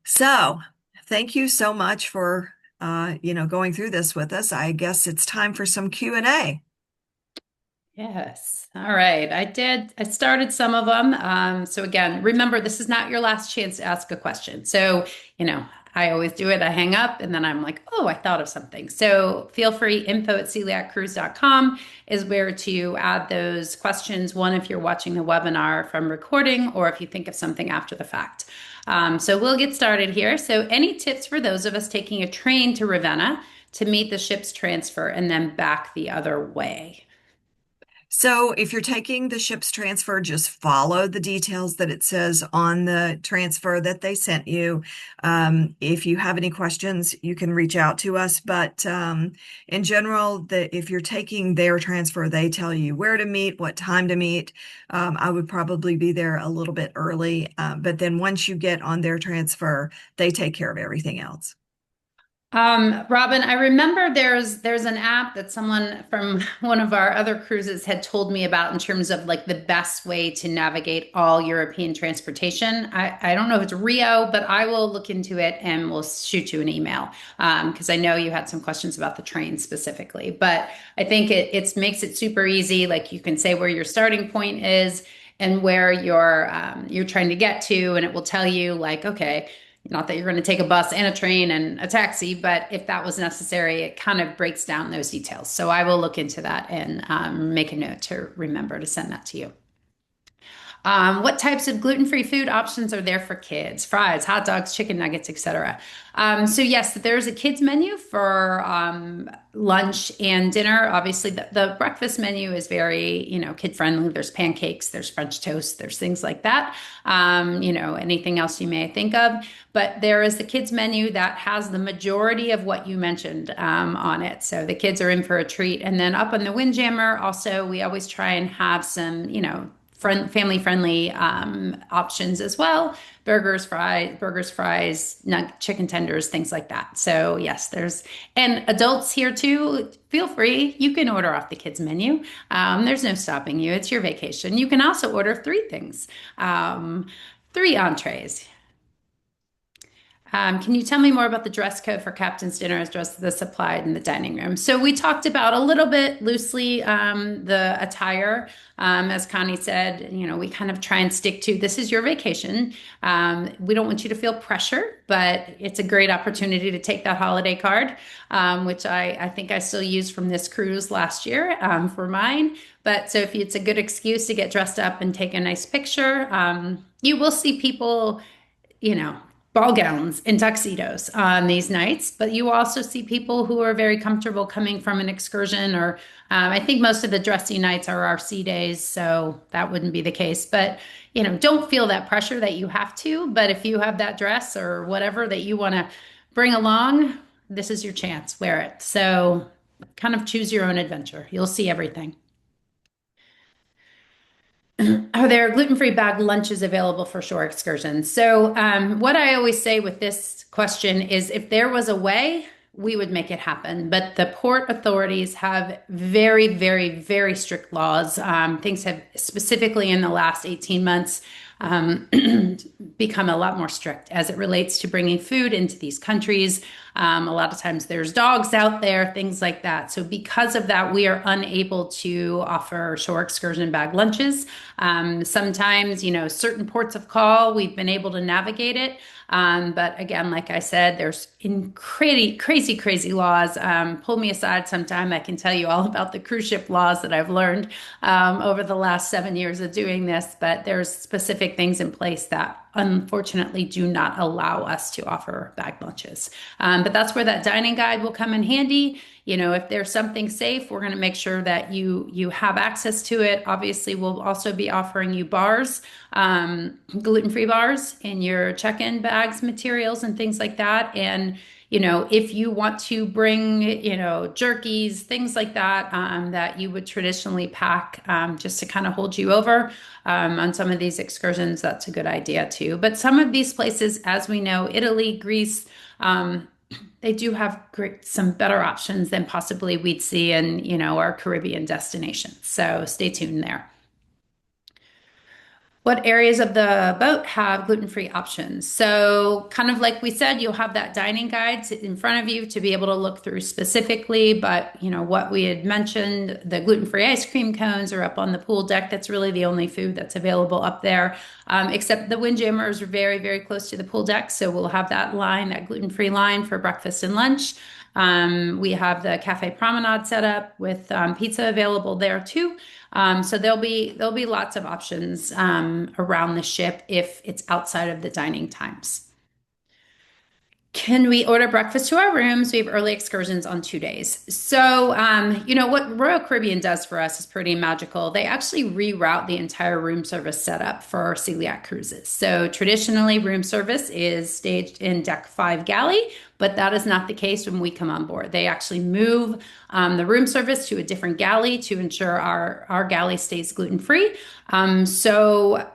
A: So thank you so much for going through this with us. I guess it's time for some Q&A.
B: Yes. All right. I started some of them. So again, remember, this is not your last chance to ask a question. So, I always do it. I hang up and then I'm like, oh, I thought of something. So feel free, info@celiaccruise.com is where to add those questions. One, if you're watching the webinar from recording, or if you think of something after the fact. So we'll get started here. So, any tips for those of us taking a train to Ravenna to meet the ship's transfer and then back the other way?
A: So if you're taking the ship's transfer, just follow the details that it says on the transfer that they sent you. If you have any questions, you can reach out to us. But in general, if you're taking their transfer, they tell you where to meet, what time to meet. I would probably be there a little bit early. But then once you get on their transfer, they take care of everything else.
B: Robin, I remember there's an app that someone from one of our other cruises had told me about in terms of like the best way to navigate all European transportation. I don't know if it's Rio, but I will look into it and we'll shoot you an email because I know you had some questions about the train specifically. But I think it makes it super easy. Like you can say where your starting point is and where you're trying to get to, and it will tell you like, okay. Not that you're going to take a bus and a train and a taxi, but if that was necessary, it kind of breaks down those details. So I will look into that and make a note to remember to send that to you. What types of gluten-free food options are there for kids? Fries, hot dogs, chicken nuggets, etc. So yes, there's a kids menu for lunch and dinner. Obviously, the breakfast menu is very, kid friendly. There's pancakes, there's French toast, there's things like that. Anything else you may think of. But there is the kids menu that has the majority of what you mentioned on it. So the kids are in for a treat. And then up on the Windjammer, also, we always try and have some, family friendly options as well. Burgers, fries, chicken tenders, things like that. So yes, and adults here too. Feel free. You can order off the kids menu. There's no stopping you. It's your vacation. You can also order three things, three entrees. Can you tell me more about the dress code for captain's dinner as dressed as supplied in the dining room? So we talked about a little bit loosely the attire. As Connie said, we kind of try and stick to this is your vacation. We don't want you to feel pressure, but it's a great opportunity to take that holiday card, which I think I still used from this cruise last year for mine. But so if it's a good excuse to get dressed up and take a nice picture, you will see people, you know, ball gowns and tuxedos on these nights, but you also see people who are very comfortable coming from an excursion or I think most of the dressy nights are our sea days, so that wouldn't be the case. But, don't feel that pressure that you have to, but if you have that dress or whatever that you want to bring along, this is your chance, wear it. So kind of choose your own adventure. You'll see everything. Are there gluten-free bag lunches available for shore excursions? So, what I always say with this question is if there was a way, we would make it happen. But the port authorities have very, very, very strict laws. Things have specifically in the last 18 months um, become a lot more strict as it relates to bringing food into these countries. A lot of times there's dogs out there, things like that. So because of that, we are unable to offer shore excursion bag lunches. Sometimes, certain ports of call, we've been able to navigate it. But again, like I said, there's crazy, crazy, crazy laws. Pull me aside sometime. I can tell you all about the cruise ship laws that I've learned over the last 7 years of doing this. But there's specific things in place that unfortunately do not allow us to offer bag lunches. But that's where that dining guide will come in handy. If there's something safe, we're going to make sure that you have access to it. Obviously, we'll also be offering you bars, gluten-free bars in your check-in bags, materials, and things like that. And if you want to bring, jerkies, things like that, that you would traditionally pack just to kind of hold you over on some of these excursions, that's a good idea too. But some of these places, as we know, Italy, Greece, they do have some better options than possibly we'd see in, our Caribbean destinations. So stay tuned there. What areas of the boat have gluten-free options? So, kind of like we said, you'll have that dining guide in front of you to be able to look through specifically. But, what we had mentioned, the gluten-free ice cream cones are up on the pool deck. That's really the only food that's available up there, except the windjammers are very, very close to the pool deck. So, we'll have that gluten-free line for breakfast and lunch. We have the Cafe Promenade set up with pizza available there too. So there'll be lots of options around the ship if it's outside of the dining times. Can we order breakfast to our rooms? We have early excursions on 2 days. So, what Royal Caribbean does for us is pretty magical. They actually reroute the entire room service setup for Celiac Cruises. So, traditionally, room service is staged in Deck 5 galley, but that is not the case when we come on board. They actually move the room service to a different galley to ensure our galley stays gluten-free. So,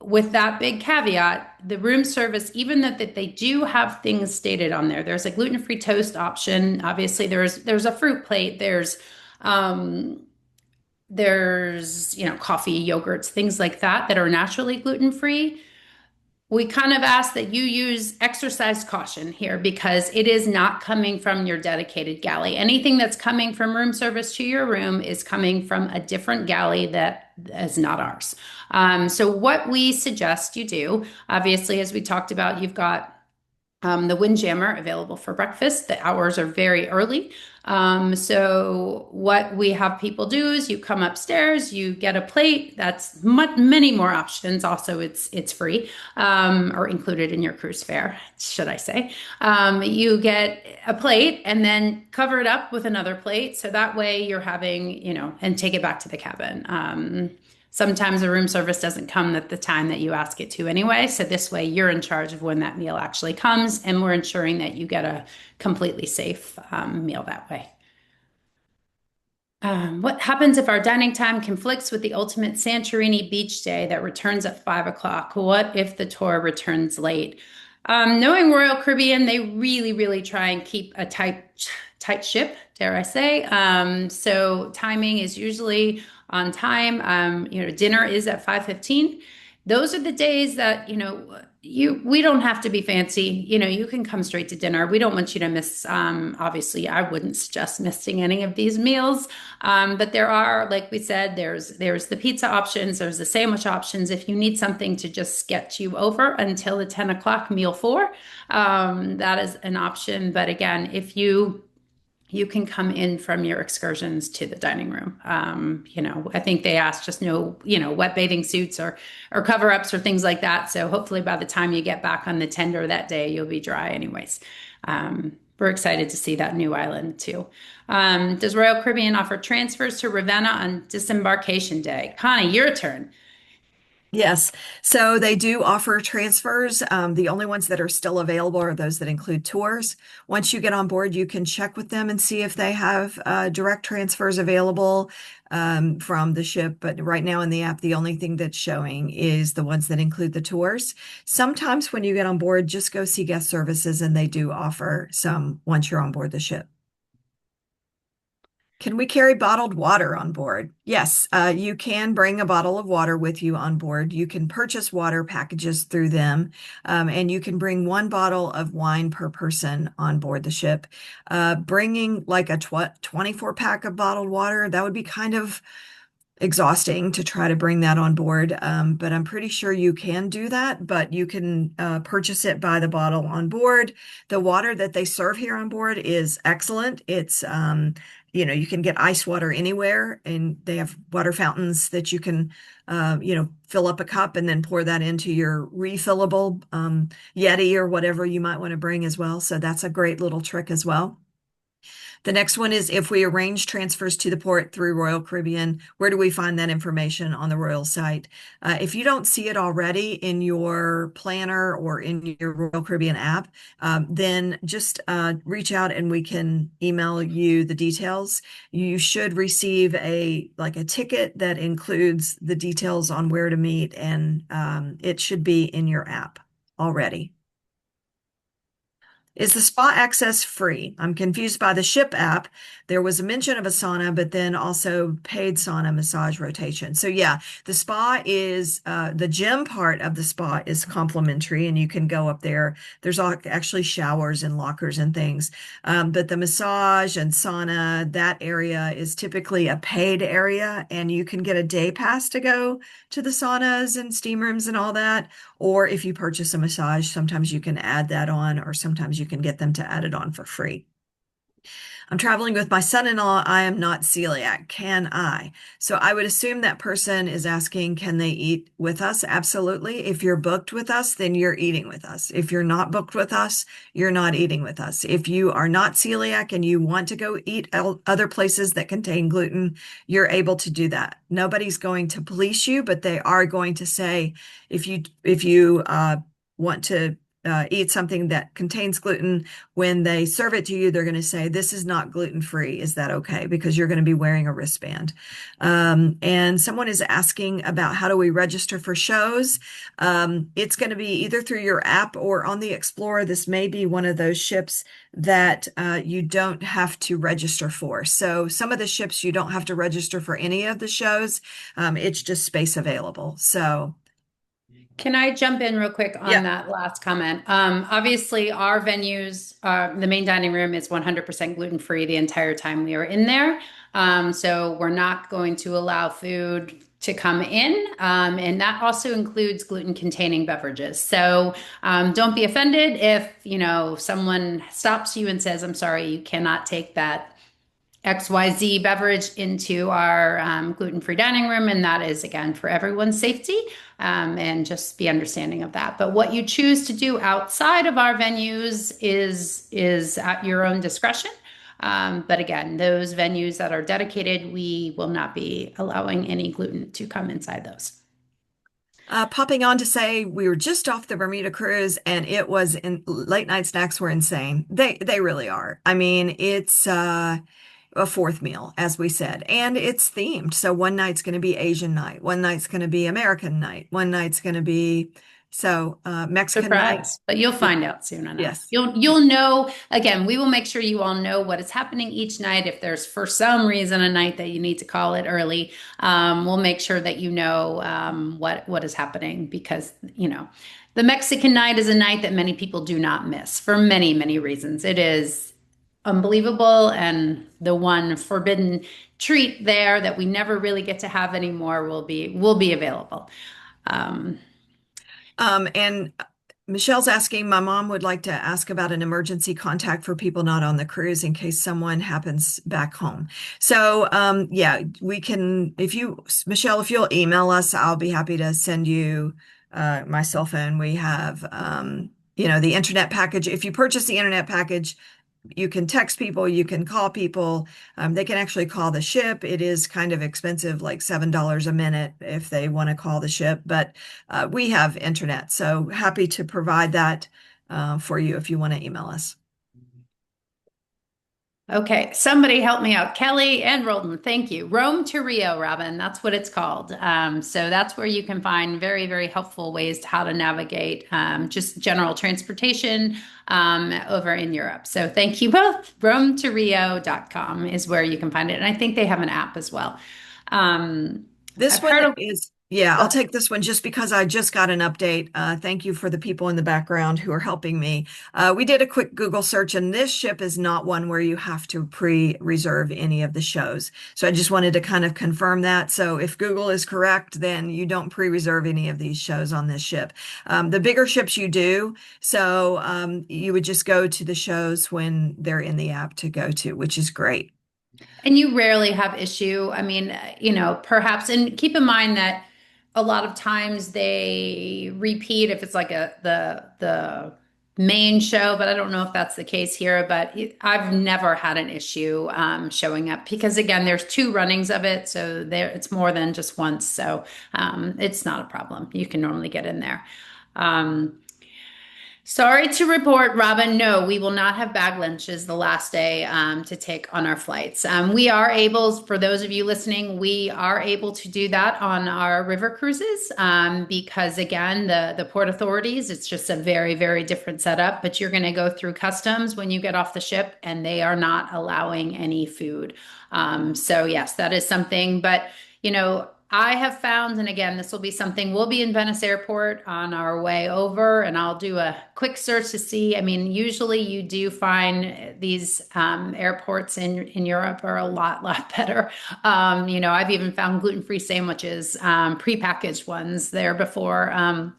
B: with that big caveat, the room service, even that they do have things stated on there. There's a gluten-free toast option. Obviously, there's a fruit plate. There's coffee, yogurts, things like that are naturally gluten-free. We kind of ask that you use exercise caution here because it is not coming from your dedicated galley. Anything that's coming from room service to your room is coming from a different galley that is not ours. So, what we suggest you do, obviously, as we talked about, you've got the Windjammer available for breakfast. The hours are very early. So what we have people do is you come upstairs, you get a plate. That's many more options. Also, it's free or included in your cruise fare, should I say? You get a plate and then cover it up with another plate. So that way you're having, and take it back to the cabin. Sometimes the room service doesn't come at the time that you ask it to anyway. So this way you're in charge of when that meal actually comes, and we're ensuring that you get a completely safe meal that way. What happens if our dining time conflicts with the ultimate Santorini beach day that returns at 5 o'clock? What if the tour returns late? Knowing Royal Caribbean, they really, really try and keep a tight ship, dare I say. So timing is usually on time. Dinner is at 5:15. Those are the days that, we don't have to be fancy. You can come straight to dinner. We don't want you to miss, obviously, I wouldn't suggest missing any of these meals. But there are, like we said, there's the pizza options, there's the sandwich options. If you need something to just get you over until the 10 o'clock meal four, that is an option. But again, if you can come in from your excursions to the dining room. I think they ask just no, wet bathing suits or cover ups or things like that. So hopefully by the time you get back on the tender that day, you'll be dry anyways. We're excited to see that new island too. Does Royal Caribbean offer transfers to Ravenna on disembarkation day? Connie, your turn.
A: Yes. So they do offer transfers. The only ones that are still available are those that include tours. Once you get on board, you can check with them and see if they have direct transfers available from the ship. But right now in the app, the only thing that's showing is the ones that include the tours. Sometimes when you get on board, just go see guest services, and they do offer some once you're on board the ship. Can we carry bottled water on board? Yes, you can bring a bottle of water with you on board. You can purchase water packages through them, and you can bring one bottle of wine per person on board the ship. Bringing like a 24 pack of bottled water, that would be kind of exhausting to try to bring that on board. But I'm pretty sure you can do that, but you can purchase it by the bottle on board. The water that they serve here on board is excellent. You can get ice water anywhere, and they have water fountains that you can, fill up a cup and then pour that into your refillable Yeti or whatever you might want to bring as well. So that's a great little trick as well. The next one is if we arrange transfers to the port through Royal Caribbean, where do we find that information on the Royal site? If you don't see it already in your planner or in your Royal Caribbean app, then just reach out and we can email you the details. You should receive a ticket that includes the details on where to meet, and it should be in your app already. Is the spa access free? I'm confused by the ship app. There was a mention of a sauna, but then also paid sauna massage rotation. So yeah, the spa is the gym part of the spa is complimentary, and you can go up there. There's actually showers and lockers and things. But the massage and sauna, that area is typically a paid area, and you can get a day pass to go to the saunas and steam rooms and all that. Or if you purchase a massage, sometimes you can add that on, or sometimes you can get them to add it on for free. I'm traveling with my son-in-law. I am not celiac. Can I? So I would assume that person is asking, can they eat with us? Absolutely. If you're booked with us, then you're eating with us. If you're not booked with us, you're not eating with us. If you are not celiac and you want to go eat other places that contain gluten, you're able to do that. Nobody's going to police you, but they are going to say, if you want to eat something that contains gluten, when they serve it to you, they're going to say, this is not gluten-free. Is that okay? Because you're going to be wearing a wristband. And someone is asking about how do we register for shows? It's going to be either through your app or on the Explorer. This may be one of those ships that you don't have to register for. So some of the ships you don't have to register for any of the shows. It's just space available. So
B: Can I jump in real quick on
A: yeah.
B: that last comment? Obviously, our venues, the main dining room is 100% gluten-free the entire time we are in there. So we're not going to allow food to come in. And that also includes gluten-containing beverages. So don't be offended if, someone stops you and says, I'm sorry, you cannot take that XYZ beverage into our gluten-free dining room, and that is again for everyone's safety, and just be understanding of that. But what you choose to do outside of our venues is at your own discretion. But again, those venues that are dedicated, we will not be allowing any gluten to come inside those.
A: Popping on to say we were just off the Bermuda cruise and it was in late night snacks were insane. They really are. I mean, it's a fourth meal, as we said, and it's themed. So one night's going to be Asian night, one night's going to be American night, one night's going to be Mexican night.
B: Surprise, but you'll find out soon enough.
A: Yes.
B: You'll know. Again, we will make sure you all know what is happening each night. If there's for some reason a night that you need to call it early, we'll make sure that you know what is happening because the Mexican night is a night that many people do not miss for many many reasons. It is unbelievable, and the one forbidden treat there that we never really get to have anymore will be available. Um,
A: And Michelle's asking, my mom would like to ask about an emergency contact for people not on the cruise in case someone happens back home. So, yeah, we can, Michelle, if you'll email us, I'll be happy to send you my cell phone. We have, the internet package. If you purchase the internet package, you can text people, you can call people. They can actually call the ship. It is kind of expensive, like $7 a minute if they want to call the ship, but we have internet. So happy to provide that for you if you want to email us.
B: Okay, somebody help me out. Kelly and Roldan, thank you. Rome to Rio, Robin, that's what it's called. So that's where you can find very, very helpful ways to how to navigate just general transportation over in Europe. So thank you both. RomeToRio.com is where you can find it. And I think they have an app as well.
A: This
B: I've
A: one
B: heard of,
A: is, yeah, I'll take this one just because I just got an update. Thank you for the people in the background who are helping me. We did a quick Google search, and this ship is not one where you have to pre-reserve any of the shows. So I just wanted to kind of confirm that. So if Google is correct, then you don't pre-reserve any of these shows on this ship. The bigger ships you do. So you would just go to the shows when they're in the app to go to, which is great.
B: and you rarely have issue. I mean, perhaps, and keep in mind that a lot of times they repeat if it's like the main show, but I don't know if that's the case here. But I've never had an issue showing up because again, there's two runnings of it, so there it's more than just once. So it's not a problem. You can normally get in there. Um, Sorry to report, Robin. No, we will not have bag lunches the last day to take on our flights. We are able, for those of you listening, we are able to do that on our river cruises because, again, the port authorities, it's just a very, very different setup. But you're going to go through customs when you get off the ship, and they are not allowing any food. So, yes, that is something. But, I have found, and again, this will be something, we'll be in Venice Airport on our way over, and I'll do a quick search to see. I mean, usually you do find these airports in Europe are a lot better. I've even found gluten-free sandwiches, prepackaged ones there before.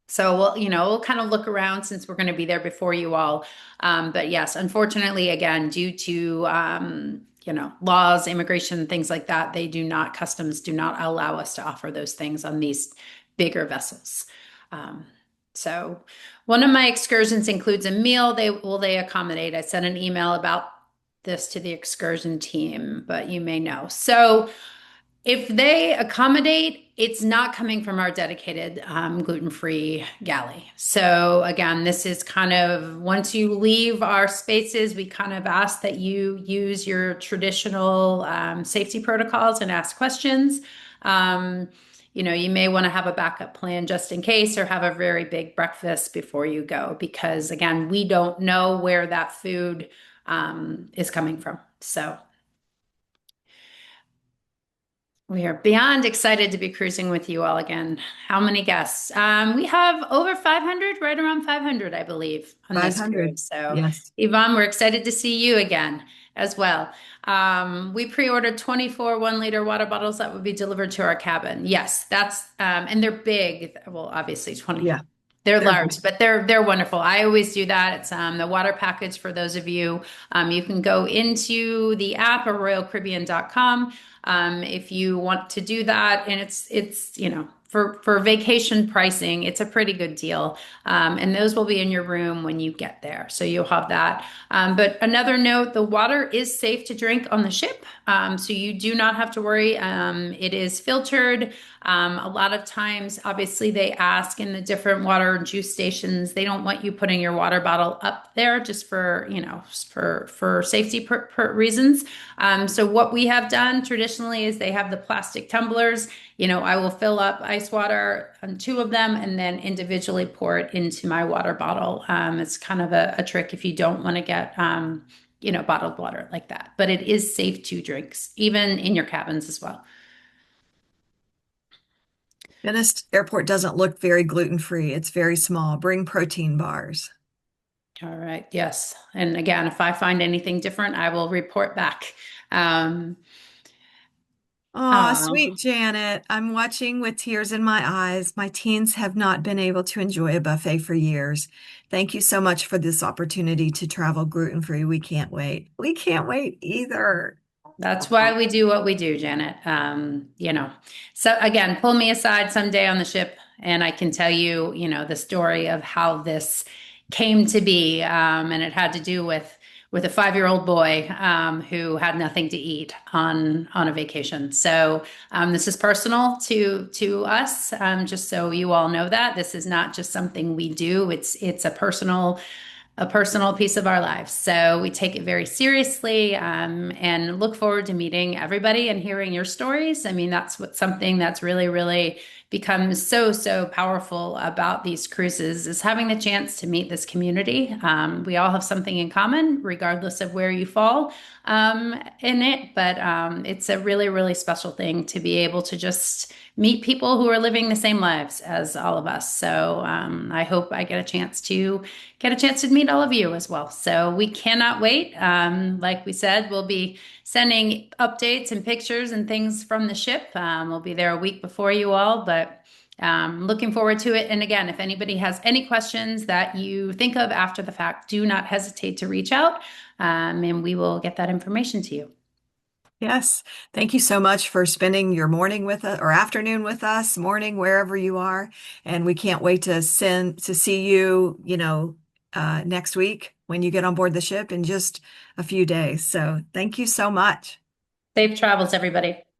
B: So we'll kind of look around since we're going to be there before you all. But yes, unfortunately, again, due to laws, immigration, things like that, customs do not allow us to offer those things on these bigger vessels. Um, so one of my excursions includes a meal. They accommodate. I sent an email about this to the excursion team, but you may know. So if they accommodate, it's not coming from our dedicated gluten-free galley. So again, this is kind of once you leave our spaces, we kind of ask that you use your traditional safety protocols and ask questions. Um, you may want to have a backup plan just in case, or have a very big breakfast before you go, because again, we don't know where that food is coming from. So. We are beyond excited to be cruising with you all again. How many guests? We have over 500, right around 500, I believe, on this
A: 500.
B: cruise. So,
A: Yes.
B: Yvonne, we're excited to see you again as well. We pre-ordered 24 1-liter water bottles that would be delivered to our cabin. Yes, and they're big. Well, obviously 20.
A: Yeah,
B: They're
A: they're
B: large,
A: big.
B: but they're wonderful. I always do that. It's the water package for those of you. You can go into the app or royalcaribbean.com if you want to do that, and it's for vacation pricing, it's a pretty good deal. And those will be in your room when you get there, so you'll have that. But another note: the water is safe to drink on the ship, so you do not have to worry. It is filtered. A lot of times, obviously, they ask in the different water and juice stations, they don't want you putting your water bottle up there just for safety reasons. So what we have done traditionally is they have the plastic tumblers. I will fill up ice water on two of them and then individually pour it into my water bottle. It's kind of a trick if you don't want to get bottled water like that. But it is safe to drink, even in your cabins as well.
A: Venice Airport doesn't look very gluten-free. It's very small. Bring protein bars.
B: All right. Yes. And again, if I find anything different, I will report back. Um,
A: Aw,
B: oh,
A: sweet Janet. I'm watching with tears in my eyes. My teens have not been able to enjoy a buffet for years. Thank you so much for this opportunity to travel gluten-free. We can't wait. We can't wait either.
B: that's why we do what we do, Janet. So again, pull me aside someday on the ship, and I can tell you, the story of how this came to be. And it had to do with a 5-year-old boy who had nothing to eat on a vacation. So this is personal to us. Just so you all know that this is not just something we do. It's a personal piece of our lives. So we take it very seriously, and look forward to meeting everybody and hearing your stories. I mean, that's something that's really, really becomes so, so powerful about these cruises is having the chance to meet this community. We all have something in common, regardless of where you fall in it. But it's a really, really special thing to be able to just meet people who are living the same lives as all of us. So I hope I get a chance to meet all of you as well. So we cannot wait. Like we said, we'll be sending updates and pictures and things from the ship. We'll be there a week before you all, but looking forward to it. And again, if anybody has any questions that you think of after the fact, do not hesitate to reach out, and we will get that information to you.
A: Yes. Thank you so much for spending your morning with us or afternoon with us, morning, wherever you are. And we can't wait to see you, next week when you get on board the ship in just a few days. So thank you so much.
B: Safe travels, everybody.